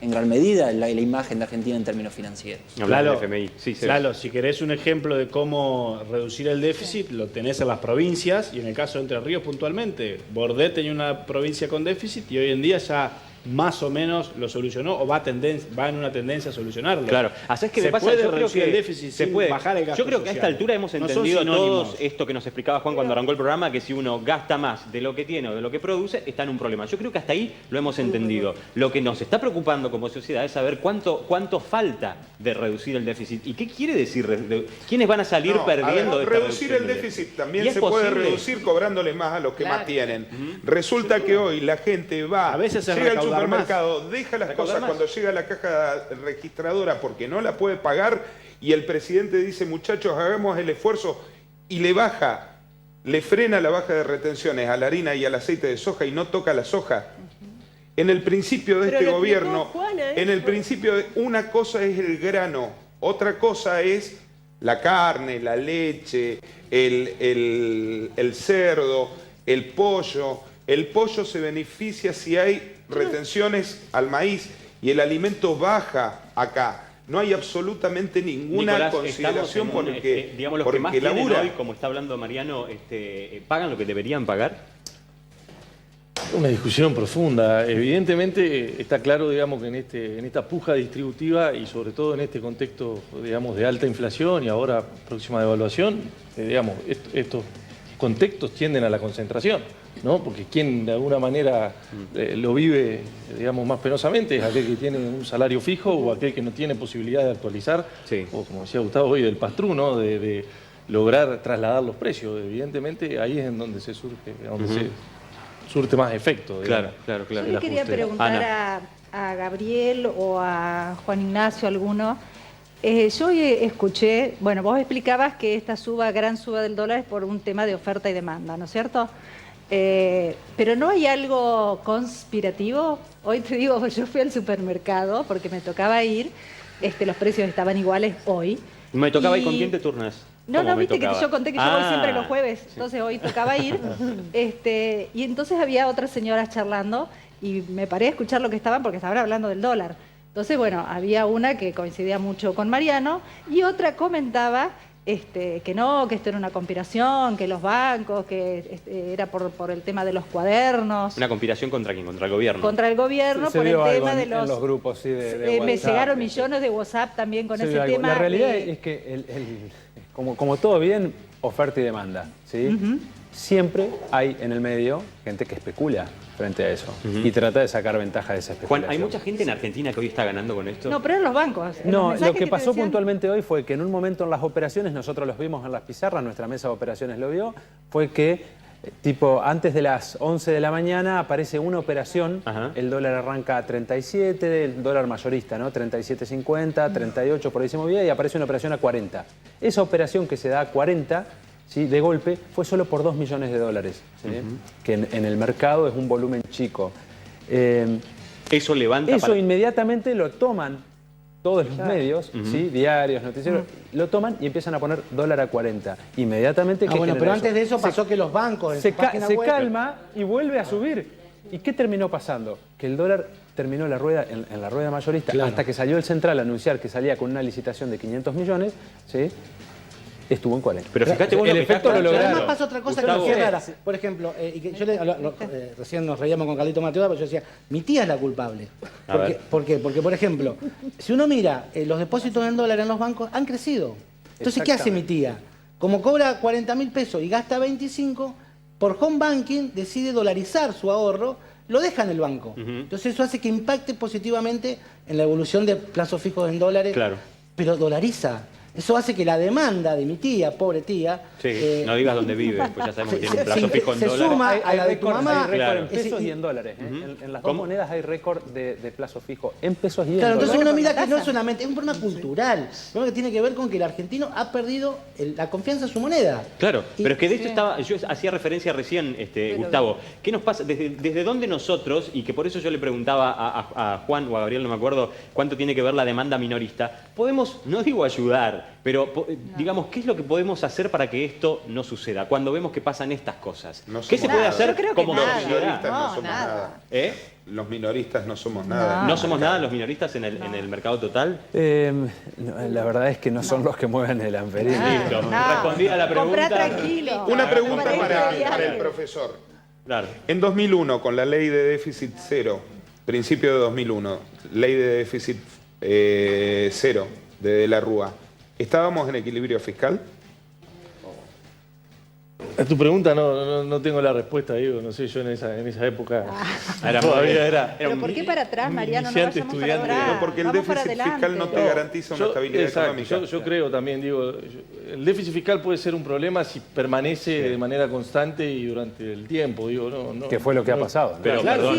en gran medida la imagen de Argentina en términos financieros. Claro, claro, si querés un ejemplo de cómo reducir el déficit, lo tenés en las provincias, y en el caso de Entre Ríos puntualmente, Bordet tenía una provincia con déficit y hoy en día ya más o menos lo solucionó o va en una tendencia a solucionarlo. Claro, ¿sabes qué me pasa? Puede yo creo reducir que el déficit sin bajar el gasto Yo creo que a esta social. altura hemos No son entendido sinónimos. todos esto que nos explicaba Juan cuando arrancó el programa, que si uno gasta más de lo que tiene o de lo que produce, está en un problema. Yo creo que hasta ahí lo hemos entendido. Lo que nos está preocupando como sociedad es saber cuánto falta de reducir el déficit. ¿Y qué quiere decir? ¿Quiénes van a salir perdiendo de esta reducir el déficit también se puede reducir cobrándole más a los que más tienen. Resulta que hoy la gente va, llega al supermercado, deja las cosas cuando llega a la caja registradora porque no la puede pagar y el presidente dice, muchachos, hagamos el esfuerzo, y le frena la baja de retenciones a la harina y al aceite de soja y no toca la soja. En el principio de este gobierno, una cosa es el grano, otra cosa es la carne, la leche, el cerdo, el pollo. El pollo se beneficia si hay retenciones al maíz y el alimento baja acá. No hay absolutamente ninguna Nicolás, consideración porque, digamos, los que más tienen hoy, como está hablando Mariano, ¿pagan lo que deberían pagar? Una discusión profunda. Evidentemente está claro, digamos, que en esta puja distributiva y sobre todo en este contexto, digamos, de alta inflación y ahora próxima devaluación, digamos, estos contextos tienden a la concentración, ¿no? Porque quien de alguna manera lo vive, digamos, más penosamente es aquel que tiene un salario fijo o aquel que no tiene posibilidad de actualizar, o como decía Gustavo hoy, del pastrú, ¿no? De lograr trasladar los precios. Evidentemente ahí es en donde se surge, se surte más efecto. Claro. Yo le quería preguntar a Gabriel o a Juan Ignacio, alguno. Yo escuché, bueno, vos explicabas que esta gran suba del dólar es por un tema de oferta y demanda, ¿no es cierto? Pero ¿no hay algo conspirativo? Hoy te digo, yo fui al supermercado porque me tocaba ir, los precios estaban iguales hoy. ¿Me tocaba ir con quién te turnas? No, viste que yo conté que yo voy siempre los jueves, entonces hoy tocaba ir. Y entonces había otras señoras charlando y me paré a escuchar lo que estaban porque estaban hablando del dólar. Entonces, bueno, había una que coincidía mucho con Mariano y otra comentaba que no, que esto era una conspiración, que los bancos, que era por el tema de los cuadernos. ¿Una conspiración contra quién? ¿Contra el gobierno? Contra el gobierno, por el tema de los... En los grupos, sí, de WhatsApp. Me llegaron millones de WhatsApp también con ese tema. La realidad es que, como todo bien, oferta y demanda, ¿sí? Siempre hay en el medio gente que especula frente a eso y trata de sacar ventaja de esa especulación. Juan, ¿hay mucha gente en Argentina que hoy está ganando con esto? No, pero en los bancos. No, lo que pasó puntualmente hoy fue que en un momento en las operaciones, nosotros los vimos en las pizarras, nuestra mesa de operaciones lo vio, fue que tipo antes de las 11 de la mañana aparece una operación, el dólar arranca a 37, el dólar mayorista, ¿no? 37.50, 38, por ahí se movía, y aparece una operación a 40. Esa operación que se da a 40... ¿sí? De golpe, fue solo por 2 millones de dólares, ¿sí? Que en el mercado es un volumen chico. Eso levanta... Eso inmediatamente lo toman todos los medios, ¿sí? Diarios, noticieros, lo toman y empiezan a poner dólar a 40. Inmediatamente... bueno, pero antes de eso pasó que los bancos... Se calma y vuelve a subir. ¿Y qué terminó pasando? Que el dólar terminó la rueda, en la rueda mayorista, hasta que salió el central a anunciar que salía con una licitación de 500 millones, ¿sí? Estuvo en 40. Pero fíjate vos, el efecto lo lograron. Además pasa otra cosa, Gustavo, que es rara. Por ejemplo, recién nos reíamos con Carlito Mateo, pero yo decía, mi tía es la culpable. ¿Por qué? Porque, por ejemplo, si uno mira, los depósitos en dólar en los bancos han crecido. Entonces, ¿qué hace mi tía? Como cobra 40.000 pesos y gasta 25, por home banking decide dolarizar su ahorro, lo deja en el banco. Entonces eso hace que impacte positivamente en la evolución de plazos fijos en dólares, pero dolariza. Eso hace que la demanda de mi tía, pobre tía... no digas dónde vive, pues ya sabemos que tiene un plazo fijo en dólares. Se suma a la de tu mamá. Hay récord en pesos y en dólares. En las dos monedas hay récord de plazo fijo en pesos y en dólares. Entonces uno mira que no solamente es un problema cultural, es un problema que tiene que ver con que el argentino ha perdido la confianza en su moneda. Claro, pero es que de esto yo hacía referencia recién, Gustavo. ¿Qué nos pasa? ¿Desde dónde nosotros, y que por eso yo le preguntaba a Juan o a Gabriel, no me acuerdo, cuánto tiene que ver la demanda minorista, podemos, no digo ayudar, pero digamos, ¿qué es lo que podemos hacer para que esto no suceda? Cuando vemos que pasan estas cosas. ¿Qué se puede hacer como minoristas? No somos nada. Los minoristas no somos nada. ¿No somos nada los minoristas en el mercado total? La verdad es que no son los que mueven el amperín. Listo. Respondí a la pregunta. Comprá tranquilo. Una pregunta para el profesor. Claro. En 2001, con la ley de déficit cero, principio de 2001, ley de déficit cero de la Rúa, ¿estábamos en equilibrio fiscal? A tu pregunta no tengo la respuesta, digo, no sé, yo en esa época todavía era ¿Pero por qué para atrás, Mariano? No vayamos estudiante. para atrás. No, porque el déficit fiscal no te garantiza una estabilidad económica. Yo creo también, digo, el déficit fiscal puede ser un problema si permanece de manera constante y durante el tiempo, digo, no. Que fue lo que ha pasado. Pero perdón,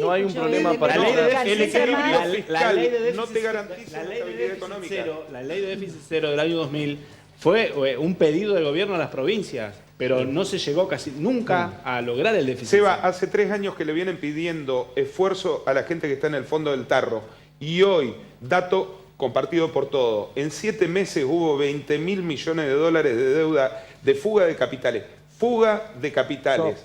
no hay un problema para el equilibrio fiscal no te garantiza la estabilidad económica. La ley de déficit cero del año 2000 fue un pedido del gobierno a las provincias, pero no se llegó casi nunca a lograr el déficit. Seba, hace 3 años que le vienen pidiendo esfuerzo a la gente que está en el fondo del tarro. Y hoy, dato compartido por todo, en 7 meses hubo 20.000 millones de dólares de deuda de fuga de capitales. Fuga de capitales.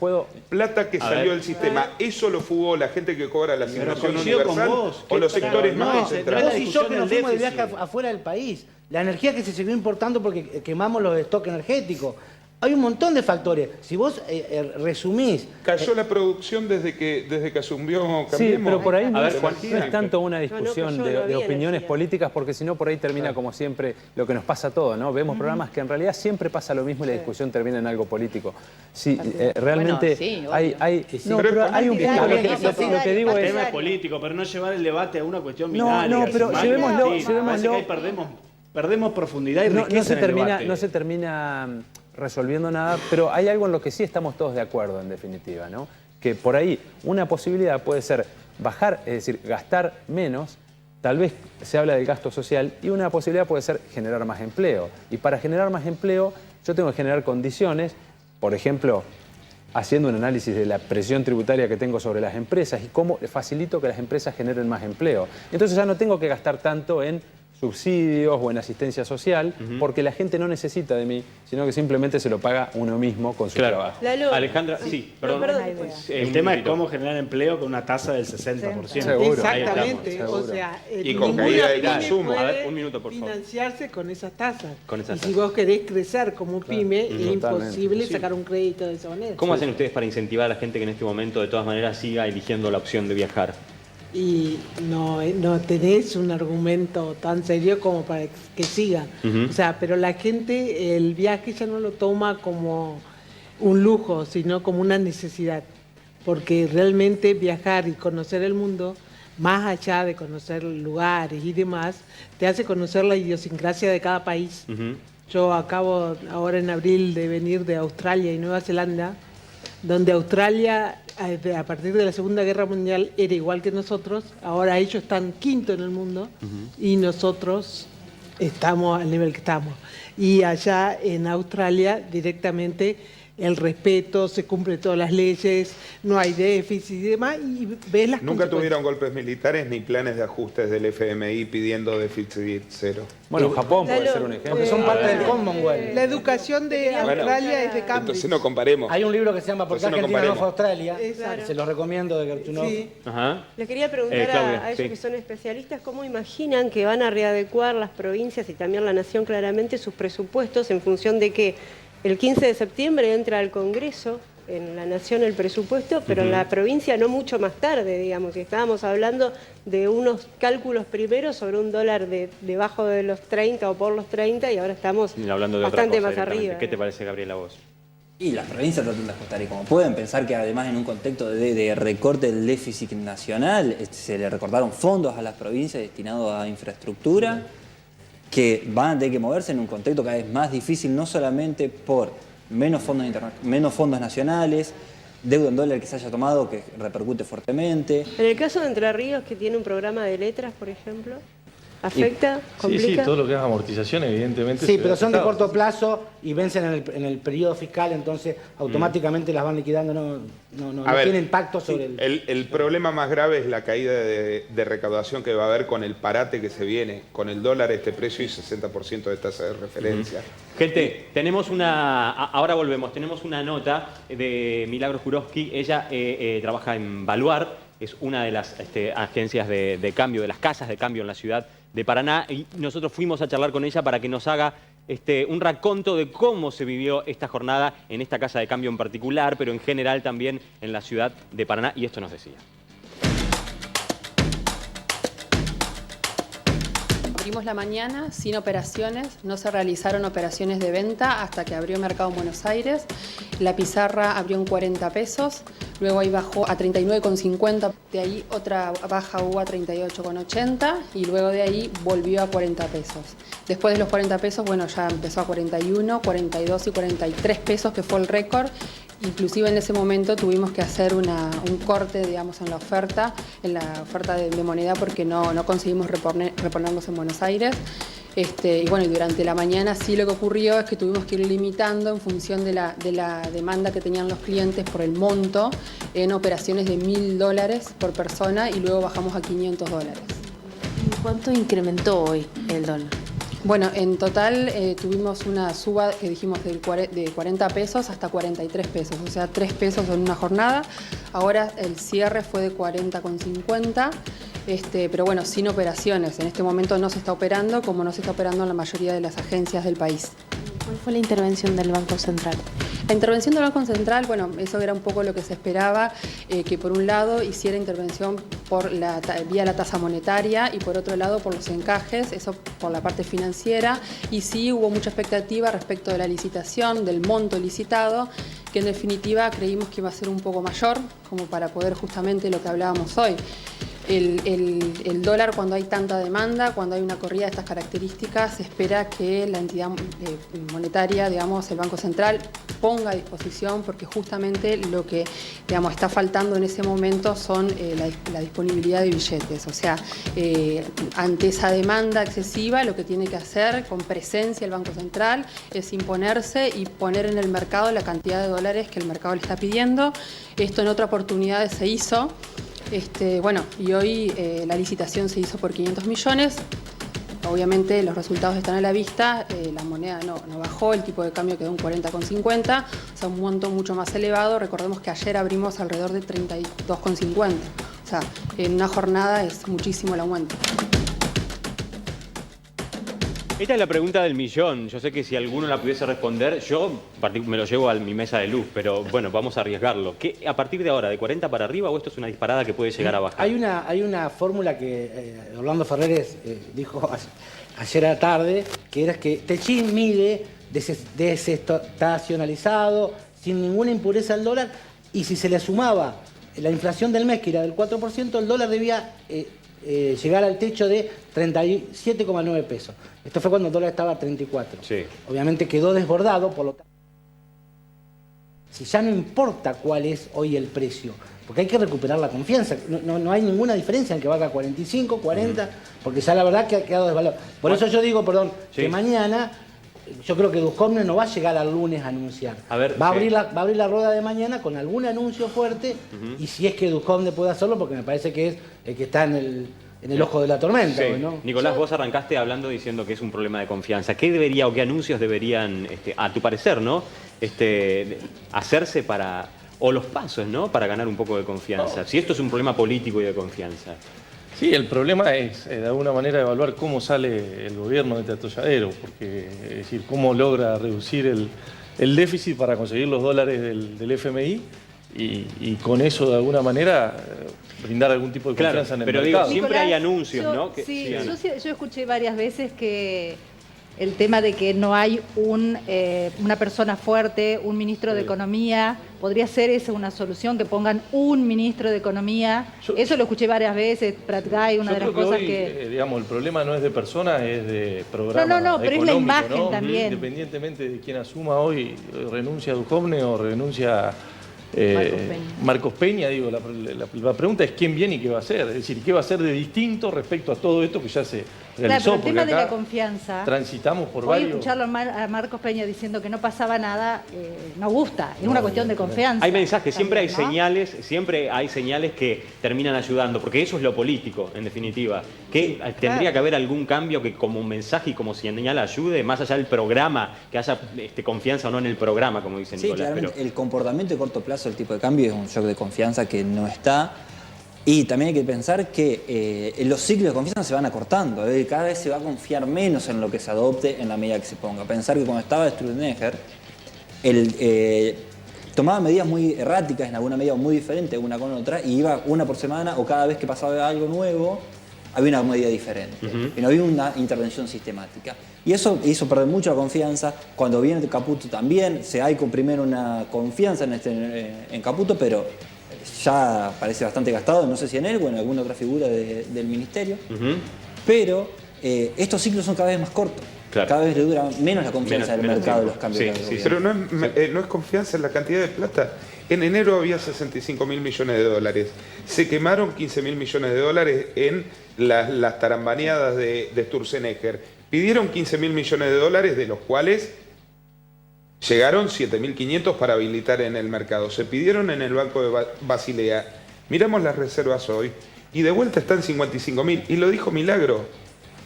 Plata que salió del sistema. ¿Eso lo fugó la gente que cobra la asignación universal o los sectores más concentrados? Vos y yo que nos fuimos de viaje afuera del país. La energía que se siguió importando porque quemamos los stocks energéticos. Hay un montón de factores. Si vos resumís... Cayó la producción desde que asumió Cambiemos. Sí, pero por ahí no es tanto una discusión de opiniones políticas, porque si no por ahí termina como siempre lo que nos pasa a todos, ¿no? Vemos programas que en realidad siempre pasa lo mismo y la discusión termina en algo político. Sí, realmente hay un punto. Lo que digo es... El tema es político, pero no llevar el debate a una cuestión binaria. No, pero llevémoslo. Ahí perdemos profundidad y riqueza en el debate. No se termina resolviendo nada, pero hay algo en lo que sí estamos todos de acuerdo, en definitiva, ¿no? Que por ahí una posibilidad puede ser bajar, es decir, gastar menos, tal vez se habla del gasto social, y una posibilidad puede ser generar más empleo. Y para generar más empleo, yo tengo que generar condiciones, por ejemplo, haciendo un análisis de la presión tributaria que tengo sobre las empresas y cómo facilito que las empresas generen más empleo. Entonces ya no tengo que gastar tanto en subsidios o en asistencia social, porque la gente no necesita de mí, sino que simplemente se lo paga uno mismo con su trabajo. Alejandra, sí, perdón. El tema es cómo generar empleo con una tasa del 60%. Seguro. Exactamente. Seguro. O sea, y con caída de consumo. A ver, un minuto, por favor. Financiarse con esas tasas. Y si vos querés crecer como pyme, es imposible sacar un crédito de esa manera. ¿Cómo hacen ustedes para incentivar a la gente que en este momento de todas maneras siga eligiendo la opción de viajar? Y no tenés un argumento tan serio como para que siga. O sea, pero la gente el viaje ya no lo toma como un lujo, sino como una necesidad. Porque realmente viajar y conocer el mundo, más allá de conocer lugares y demás, te hace conocer la idiosincrasia de cada país. Yo acabo ahora en abril de venir de Australia y Nueva Zelanda, donde Australia a partir de la Segunda Guerra Mundial era igual que nosotros, ahora ellos están quinto en el mundo y nosotros estamos al nivel que estamos. Y allá en Australia directamente el respeto, se cumplen todas las leyes, no hay déficit y demás, y ves las Nunca tuvieron golpes militares ni planes de ajustes del FMI pidiendo déficit cero. Bueno, Japón puede ser un ejemplo. Porque son parte del Commonwealth. La educación de Australia es de Cambridge. Entonces no comparemos. Hay un libro que se llama ¿Por qué Argentina no fue a Australia? Exacto. Se lo recomiendo, de Gertunov. Sí. Les quería preguntar Claudia, a ellos que son especialistas, ¿cómo imaginan que van a readecuar las provincias y también la nación claramente sus presupuestos en función de que el 15 de septiembre entra al Congreso, en la Nación, el presupuesto, pero en la provincia no mucho más tarde, digamos, y estábamos hablando de unos cálculos primero sobre un dólar debajo de los 30 o por los 30, y ahora estamos hablando de bastante otra cosa, más arriba. ¿Qué te parece, Gabriela, vos? Y las provincias tratan de ajustar, y como pueden pensar que además en un contexto de recorte del déficit nacional, se le recortaron fondos a las provincias destinados a infraestructura, que van a tener que moverse en un contexto cada vez más difícil, no solamente por menos fondos nacionales, deuda en dólar que se haya tomado, que repercute fuertemente. En el caso de Entre Ríos, que tiene un programa de letras, por ejemplo, ¿afecta? ¿Complica? Sí, todo lo que es amortización, evidentemente. Sí, pero son de corto plazo y vencen en el periodo fiscal, entonces automáticamente las van liquidando, no tiene impacto sobre el problema más grave es la caída de recaudación que va a haber con el parate que se viene, con el dólar a este precio y 60% de tasa de referencia. Gente, tenemos ahora volvemos, tenemos una nota de Milagros Jurovsky. Ella trabaja en Baluart, es una de las agencias de cambio, de las casas de cambio en la ciudad de Paraná, y nosotros fuimos a charlar con ella para que nos haga un raconto de cómo se vivió esta jornada en esta casa de cambio en particular, pero en general también en la ciudad de Paraná, y esto nos decía. Abrimos la mañana sin operaciones, no se realizaron operaciones de venta hasta que abrió Mercado en Buenos Aires. La pizarra abrió en 40 pesos, luego ahí bajó a 39,50, de ahí otra baja hubo a 38,80 y luego de ahí volvió a 40 pesos. Después de los 40 pesos, bueno, ya empezó a 41, 42 y 43 pesos, que fue el récord. Inclusive en ese momento tuvimos que hacer un corte, digamos, en la oferta de moneda, porque no conseguimos reponernos en Buenos Aires. Y bueno, y durante la mañana sí lo que ocurrió es que tuvimos que ir limitando en función de la demanda que tenían los clientes por el monto en operaciones de $1.000 por persona, y luego bajamos a $500. ¿Cuánto incrementó hoy el dólar? Bueno, en total tuvimos una suba que dijimos de 40 pesos hasta 43 pesos, o sea, 3 pesos en una jornada. Ahora el cierre fue de 40,50, pero bueno, sin operaciones. En este momento no se está operando, como no se está operando en la mayoría de las agencias del país. ¿Cuál fue la intervención del Banco Central? La intervención del Banco Central, bueno, eso era un poco lo que se esperaba, que por un lado hiciera intervención vía la tasa monetaria y por otro lado por los encajes, eso por la parte financiera, y sí hubo mucha expectativa respecto de la licitación, del monto licitado, que en definitiva creímos que iba a ser un poco mayor, como para poder justamente lo que hablábamos hoy. El dólar, cuando hay tanta demanda, cuando hay una corrida de estas características, se espera que la entidad monetaria, digamos, el Banco Central, ponga a disposición, porque justamente lo que, digamos, está faltando en ese momento son la disponibilidad de billetes. O sea, ante esa demanda excesiva, lo que tiene que hacer con presencia el Banco Central es imponerse y poner en el mercado la cantidad de dólares que el mercado le está pidiendo. Esto en otra oportunidad se hizo. Bueno, y hoy la licitación se hizo por 500 millones. Obviamente los resultados están a la vista, la moneda no bajó, el tipo de cambio quedó en 40,50, o sea, un monto mucho más elevado. Recordemos que ayer abrimos alrededor de 32,50, o sea, en una jornada es muchísimo el aumento. Esta es la pregunta del millón. Yo sé que si alguno la pudiese responder, yo me lo llevo a mi mesa de luz, pero bueno, vamos a arriesgarlo. ¿Qué, a partir de ahora, de 40 para arriba, o esto es una disparada que puede llegar a bajar? Hay una fórmula que Orlando Ferreres dijo ayer a la tarde, que era que Techín mide desestacionalizado, sin ninguna impureza al dólar, y si se le sumaba la inflación del mes, que era del 4%, el dólar debía llegar al techo de 37,9 pesos. Esto fue cuando el dólar estaba a 34. Sí. Obviamente quedó desbordado, por lo tanto, si ya no importa cuál es hoy el precio, porque hay que recuperar la confianza. No hay ninguna diferencia en que valga 45, 40, porque ya la verdad que ha quedado desvalorado. Por eso yo digo, que mañana, yo creo que Ducomne no va a llegar al lunes a anunciar. Va a abrir la rueda de mañana con algún anuncio fuerte, y si es que Ducomne puede hacerlo, porque me parece que es el que está en el ojo de la tormenta. Sí. ¿No? Nicolás, vos arrancaste hablando diciendo que es un problema de confianza. ¿Qué debería o qué anuncios deberían, a tu parecer, ¿no? Hacerse para, o los pasos, ¿no? Para ganar un poco de confianza? Si esto es un problema político y de confianza. Sí, el problema es, de alguna manera, evaluar cómo sale el gobierno de este atolladero, porque, es decir, cómo logra reducir el déficit para conseguir los dólares del FMI y con eso, de alguna manera, brindar algún tipo de confianza en el mercado. Digo, siempre hay anuncios, ¿no? Yo escuché varias veces que el tema de que no hay una persona fuerte, un ministro de Economía. ¿Podría ser esa una solución, que pongan un ministro de Economía? Eso lo escuché varias veces, Prat Guy, una de las cosas que... digamos, el problema no es de personas, es de programa. No, pero es la imagen también. Independientemente de quién asuma hoy, renuncia a Duhovne o renuncia Marcos Peña, digo, la pregunta es quién viene y qué va a hacer. Es decir, qué va a hacer de distinto respecto a todo esto que ya se realizó. Claro, pero el tema de la confianza. Transitamos por varios... escucharlo a Marcos Peña diciendo que no pasaba nada, no gusta. Es una cuestión de confianza. Hay mensajes, siempre hay señales que terminan ayudando, porque eso es lo político, en definitiva. Que tendría que haber algún cambio que como mensaje y como señal ayude, más allá del programa, que haya confianza o no en el programa, como dice Nicolás. Sí, claramente, el comportamiento de corto plazo del tipo de cambio es un shock de confianza que no está. Y también hay que pensar que los ciclos de confianza se van acortando. Cada vez se va a confiar menos en lo que se adopte en la medida que se ponga. Pensar que cuando estaba Stroessner, tomaba medidas muy erráticas, en alguna medida muy diferente una con otra, y iba una por semana, o cada vez que pasaba algo nuevo, había una medida diferente. Y no había una intervención sistemática. Y eso hizo perder mucho la confianza. Cuando viene Caputo también, hay primero una confianza en Caputo, pero ya parece bastante gastado, no sé si en él o en alguna otra figura del ministerio. Pero estos ciclos son cada vez más cortos. Claro. Cada vez le dura menos la confianza del mercado de los cambios. Pero no es confianza en la cantidad de plata. En enero había 65.000 millones de dólares. Se quemaron 15.000 millones de dólares en las tarambaneadas de Sturzenegger. Pidieron 15.000 millones de dólares, de los cuales llegaron 7.500 para habilitar en el mercado. Se pidieron en el Banco de Basilea. Miramos las reservas hoy y de vuelta están 55.000. Y lo dijo Milagro.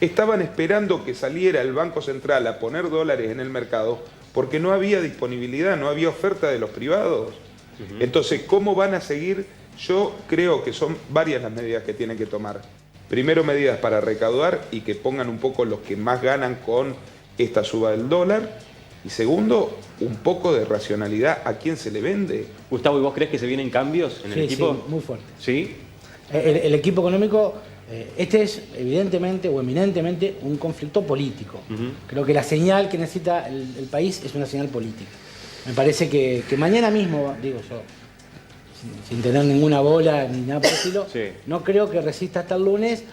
Estaban esperando que saliera el Banco Central a poner dólares en el mercado porque no había disponibilidad, no había oferta de los privados. Entonces, ¿cómo van a seguir? Yo creo que son varias las medidas que tienen que tomar. Primero, medidas para recaudar y que pongan un poco los que más ganan con esta suba del dólar. Y segundo, un poco de racionalidad a quién se le vende. Gustavo, ¿y vos crees que se vienen cambios en el equipo? Sí, muy fuerte. ¿Sí? El equipo económico, este es evidentemente o eminentemente un conflicto político. Creo que la señal que necesita el país es una señal política. Me parece que mañana mismo, digo yo, sin tener ninguna bola ni nada por el estilo, no creo que resista hasta el lunes,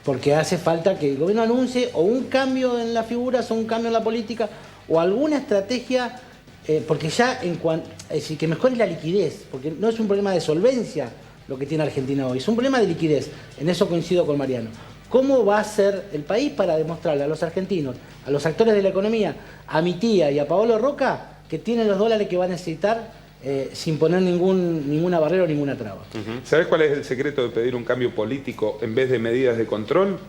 porque hace falta que el gobierno anuncie o un cambio en las figuras o un cambio en la política o alguna estrategia, porque ya es decir, que mejore la liquidez, porque no es un problema de solvencia lo que tiene Argentina hoy, es un problema de liquidez. En eso coincido con Mariano. ¿Cómo va a ser el país para demostrarle a los argentinos, a los actores de la economía, a mi tía y a Paolo Roca, que tienen los dólares que va a necesitar sin poner ninguna barrera o ninguna traba? ¿Sabés cuál es el secreto de pedir un cambio político en vez de medidas de control?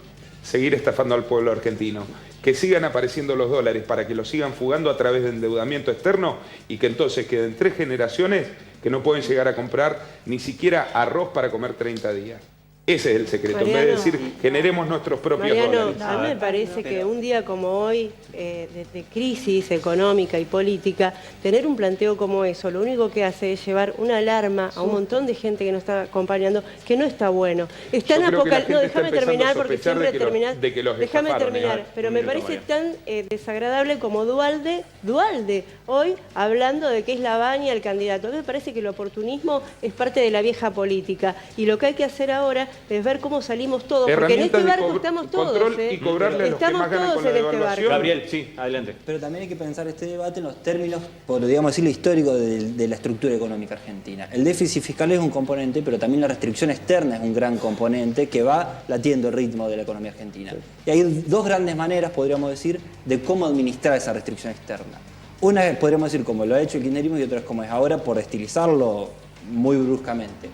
Seguir estafando al pueblo argentino. Que sigan apareciendo los dólares para que los sigan fugando a través de endeudamiento externo y que entonces queden 3 generaciones que no pueden llegar a comprar ni siquiera arroz para comer 30 días. Ese es el secreto, Mariano, en vez de decir generemos nuestros propios dólares. A mí me parece que un día como hoy, de crisis económica y política, tener un planteo como eso, lo único que hace es llevar una alarma a un montón de gente que nos está acompañando, que no está bueno. Están no, déjame terminar porque siempre terminás. Déjame terminar, pero me parece tan desagradable como Dualde, hoy hablando de que es la baña el candidato. A mí me parece que el oportunismo es parte de la vieja política y lo que hay que hacer ahora es ver cómo salimos todos, porque en este barco estamos todos, y cobrarle estamos todos en este barco. Gabriel, sí, adelante. Pero también hay que pensar este debate en los términos, podríamos decirlo, histórico de la estructura económica argentina. El déficit fiscal es un componente, pero también la restricción externa es un gran componente que va latiendo el ritmo de la economía argentina. Y hay dos grandes maneras, podríamos decir, de cómo administrar esa restricción externa. Una es, podríamos decir, como lo ha hecho el kirchnerismo, y otra es como es ahora, por estilizarlo muy bruscamente.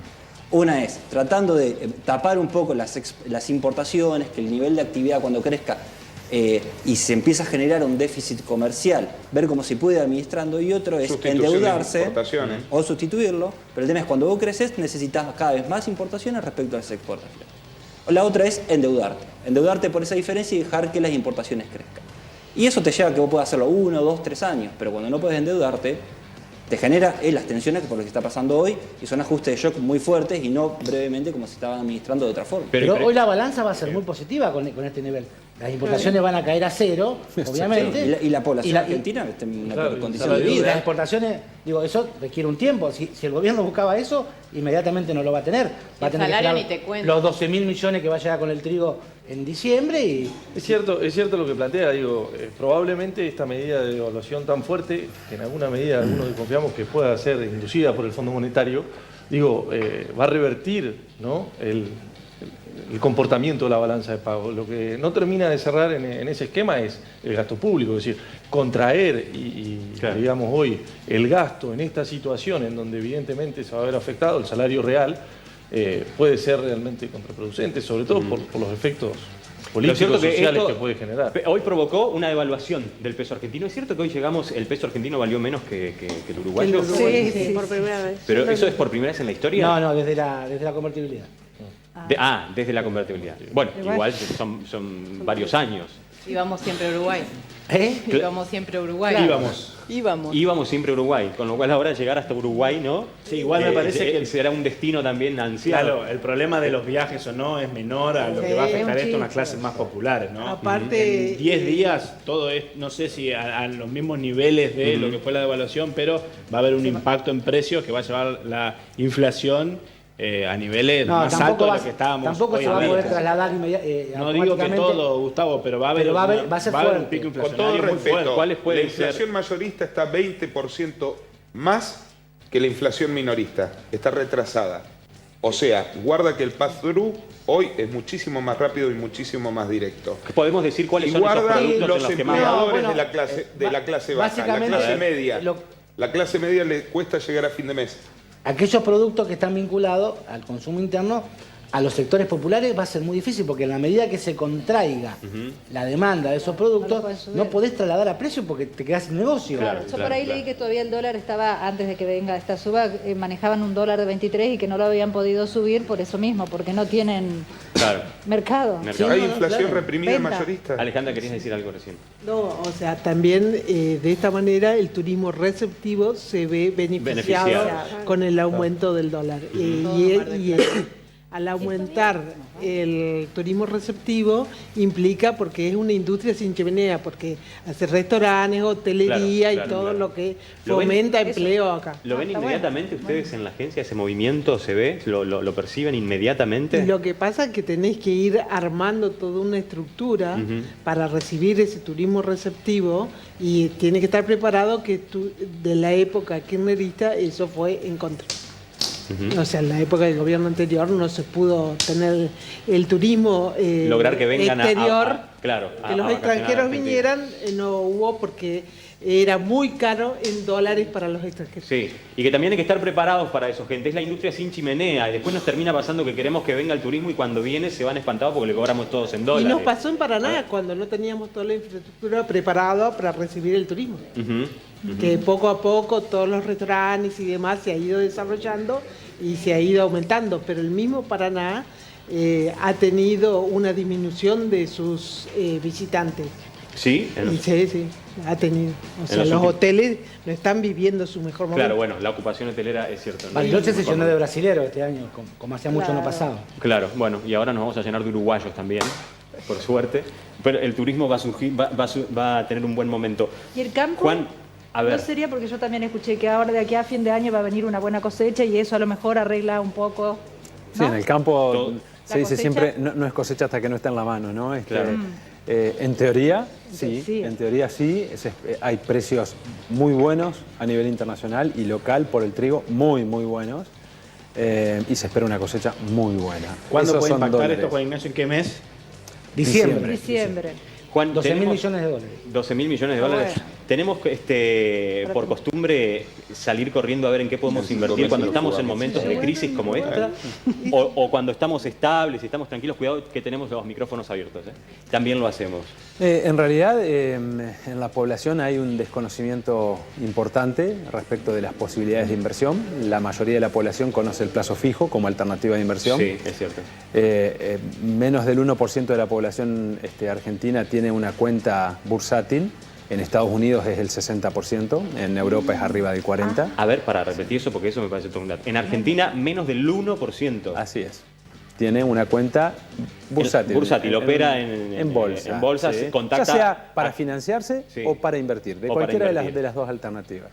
Una es tratando de tapar un poco las importaciones, que el nivel de actividad cuando crezca y se empieza a generar un déficit comercial, ver cómo se puede ir administrando, y otro es endeudarse o sustituirlo, pero el tema es cuando vos creces necesitas cada vez más importaciones respecto a las exportaciones. La otra es endeudarte por esa diferencia y dejar que las importaciones crezcan. Y eso te lleva a que vos puedas hacerlo 1, 2, 3 años, pero cuando no puedes endeudarte, te genera las tensiones por lo que está pasando hoy, y son ajustes de shock muy fuertes y no brevemente como se estaban administrando de otra forma. Pero hoy la balanza va a ser muy positiva con este nivel. Las importaciones van a caer a cero, obviamente. ¿Y la población argentina está en una peor condición de Y vida? las exportaciones, digo, eso requiere un tiempo. Si el gobierno buscaba eso, inmediatamente no lo va a tener. Va a tener que esperar los 12.000 millones que va a llegar con el trigo en diciembre. Y es cierto lo que plantea, digo, probablemente esta medida de devaluación tan fuerte, que en alguna medida algunos confiamos que pueda ser inducida por el Fondo Monetario, digo, va a revertir, ¿no?, el comportamiento de la balanza de pago. Lo que no termina de cerrar en ese esquema es el gasto público, es decir, contraer digamos hoy el gasto en esta situación en donde evidentemente se va a ver afectado el salario real, puede ser realmente contraproducente, sobre todo por los efectos políticos, sociales que puede generar. Hoy provocó una devaluación del peso argentino. ¿Es cierto que hoy llegamos, el peso argentino valió menos que el uruguayo? Sí, por primera vez. ¿Pero eso es por primera vez en la historia? No, desde la convertibilidad. Desde la convertibilidad. Bueno, igual son varios años. Íbamos siempre a Uruguay. Íbamos siempre a Uruguay. Íbamos siempre a Uruguay, con lo cual ahora llegar hasta Uruguay, ¿no? Sí, igual me parece que será un destino también ansiado. Claro, el problema de los viajes o no es menor a lo que va a afectar esto a las clases más populares, ¿no? Aparte, en 10 días todo es, no sé si a los mismos niveles de lo que fue la devaluación, pero va a haber un impacto en precios que va a llevar la inflación a niveles más altos de lo que estábamos. Tampoco se va a poder trasladar inmediatamente. No digo que todo, Gustavo, pero va a haber, va a ser un pico inflacionario. Con todo muy respeto, fuerte. ¿Cuáles pueden la inflación mayorista está 20% más que la inflación minorista. Está retrasada. O sea, guarda que el pass-through hoy es muchísimo más rápido y muchísimo más directo. ¿Podemos decir cuáles son esos productos en los que más... empleadores de la clase baja, la clase media. La clase media le cuesta llegar a fin de mes. Aquellos productos que están vinculados al consumo interno, a los sectores populares, va a ser muy difícil porque en la medida que se contraiga la demanda de esos productos, no podés trasladar a precio porque te quedás sin negocio. Yo por ahí leí que todavía el dólar estaba, antes de que venga esta suba, manejaban un dólar de 23 y que no lo habían podido subir por eso mismo, porque no tienen mercado. ¿Hay inflación reprimida mayorista? Alejandra, querías decir algo recién. No, o sea, también de esta manera el turismo receptivo se ve beneficiado con el aumento del dólar. Al aumentar el turismo receptivo implica, porque es una industria sin chimenea, porque hace restaurantes, hotelería y todo lo que fomenta empleo acá. ¿Lo ven inmediatamente ustedes en la agencia? ¿Ese movimiento se ve? ¿Lo perciben inmediatamente? Y lo que pasa es que tenéis que ir armando toda una estructura para recibir ese turismo receptivo y tiene que estar preparado que de la época kirchnerista eso fue en contra. O sea, en la época del gobierno anterior no se pudo tener el turismo lograr que vengan exterior, que los extranjeros vinieran, no hubo porque era muy caro en dólares para los extranjeros. Sí, y que también hay que estar preparados para eso, gente. Es la industria sin chimenea y después nos termina pasando que queremos que venga el turismo y cuando viene se van espantados porque le cobramos todos en dólares. Y nos pasó en Paraná cuando no teníamos toda la infraestructura preparada para recibir el turismo. Que poco a poco todos los restaurantes y demás se ha ido desarrollando y se ha ido aumentando, pero el mismo Paraná ha tenido una disminución de sus visitantes. ¿Sí? Sí, ha tenido. O sea, los hoteles no están viviendo su mejor momento. Claro, bueno, la ocupación hotelera es cierto. Bariloche se llenó de brasileros este año, como hacía mucho no pasaba. Claro, bueno, y ahora nos vamos a llenar de uruguayos también, por suerte. Pero el turismo va a surgir, va a tener un buen momento. ¿Y el campo? Juan, a ver. No sería porque yo también escuché que ahora de aquí a fin de año va a venir una buena cosecha y eso a lo mejor arregla un poco, ¿no? Sí, en el campo se dice siempre, no es cosecha hasta que no está en la mano, ¿no? En teoría, sí. En teoría sí. Hay precios muy buenos a nivel internacional y local por el trigo, muy, muy buenos. Y se espera una cosecha muy buena. ¿Cuándo puede impactar esto, Juan Ignacio? ¿En qué mes? Diciembre. Juan, 12.000 millones de dólares. 12.000 millones de dólares. Tenemos por costumbre salir corriendo a ver en qué podemos invertir cuando estamos en momentos de crisis como esta o cuando estamos estables y estamos tranquilos. Cuidado que tenemos los micrófonos abiertos. También lo hacemos. En realidad, en la población hay un desconocimiento importante respecto de las posibilidades de inversión. La mayoría de la población conoce el plazo fijo como alternativa de inversión. Sí, es cierto. Menos del 1% de la población argentina tiene una cuenta bursátil. En Estados Unidos es el 60%, en Europa es arriba del 40%. A ver, para repetir eso, porque eso me parece todo un dato. En Argentina, menos del 1%. Así es. tiene una cuenta bursátil. Bursátil, opera en bolsa. En bolsa, sí. contacta... Ya sea para financiarse o para invertir, de cualquiera de las dos alternativas.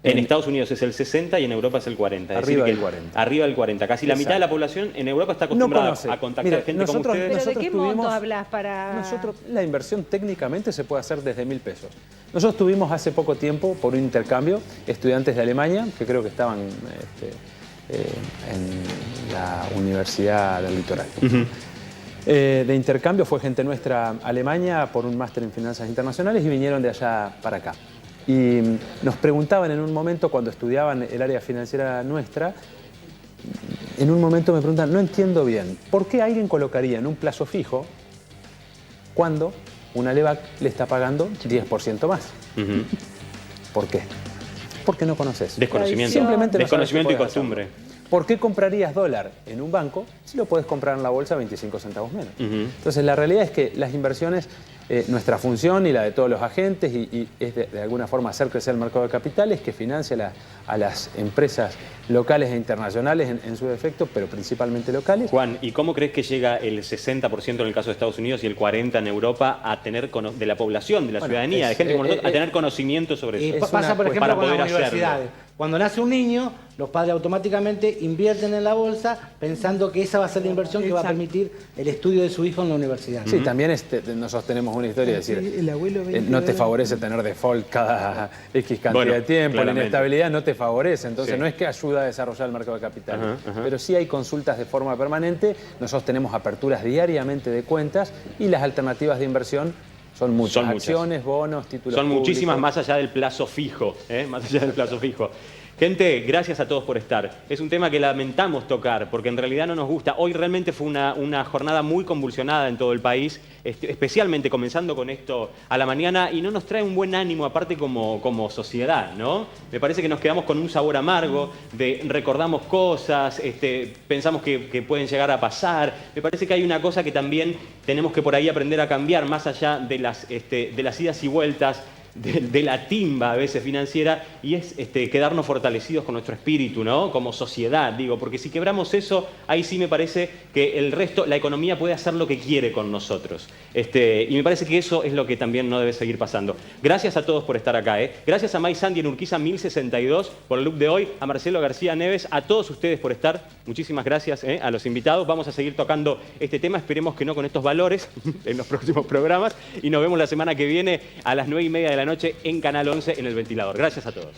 En Estados Unidos es el 60 y en Europa es el 40. Arriba del 40. Arriba del 40. Casi la mitad de la población en Europa está acostumbrada a contactar gente como ustedes. ¿Pero de qué monto hablas para...? La inversión técnicamente se puede hacer desde 1.000 pesos. Nosotros tuvimos hace poco tiempo, por un intercambio, estudiantes de Alemania, que creo que estaban en la Universidad del Litoral. De intercambio fue gente nuestra a Alemania por un máster en finanzas internacionales y vinieron de allá para acá. Y nos preguntaban en un momento, cuando estudiaban el área financiera nuestra, en un momento me preguntan, no entiendo bien, ¿por qué alguien colocaría en un plazo fijo cuando una LEVAC le está pagando 10% más? ¿Por qué? Porque no conoces. Desconocimiento. Simplemente desconocimiento y costumbre. ¿Por qué comprarías dólar en un banco si lo puedes comprar en la bolsa 25 centavos menos? Entonces, la realidad es que las inversiones, nuestra función y la de todos los agentes, y es de alguna forma hacer crecer el mercado de capitales, que financia a las empresas locales e internacionales en su defecto, pero principalmente locales. Juan, ¿y cómo crees que llega el 60% en el caso de Estados Unidos y el 40% en Europa a tener, de la población, de la ciudadanía, de gente como nosotros, a tener conocimiento sobre eso? Pasa, por ejemplo, para con poder las universidades. Cuando nace un niño, los padres automáticamente invierten en la bolsa pensando que esa va a ser la inversión que va a permitir el estudio de su hijo en la universidad. Sí, también nosotros tenemos una historia de decir, no te favorece tener default cada X cantidad de tiempo, la inestabilidad no te favorece, entonces no es que ayuda a desarrollar el mercado de capitales, pero sí hay consultas de forma permanente, nosotros tenemos aperturas diariamente de cuentas y las alternativas de inversión son muchas. Acciones, bonos, títulos Son públicos. muchísimas más allá del plazo fijo, más allá del plazo fijo. Gente, gracias a todos por estar. Es un tema que lamentamos tocar, porque en realidad no nos gusta. Hoy realmente fue una jornada muy convulsionada en todo el país, especialmente comenzando con esto a la mañana, y no nos trae un buen ánimo, aparte como sociedad, ¿no? Me parece que nos quedamos con un sabor amargo, recordamos cosas, pensamos que pueden llegar a pasar. Me parece que hay una cosa que también tenemos que por ahí aprender a cambiar, más allá de las idas y vueltas, de la timba a veces financiera, y es quedarnos fortalecidos con nuestro espíritu, ¿no? Como sociedad, digo, porque si quebramos eso, ahí sí me parece que el resto, la economía puede hacer lo que quiere con nosotros. Y me parece que eso es lo que también no debe seguir pasando. Gracias a todos por estar acá, Gracias a May Sandy en Urquiza 1062 por el look de hoy, a Marcelo García Neves, a todos ustedes por estar. Muchísimas gracias a los invitados. Vamos a seguir tocando este tema, esperemos que no con estos valores en los próximos programas, y nos vemos la semana que viene a las 9:30 de la noche en Canal 11 en El Ventilador. Gracias a todos.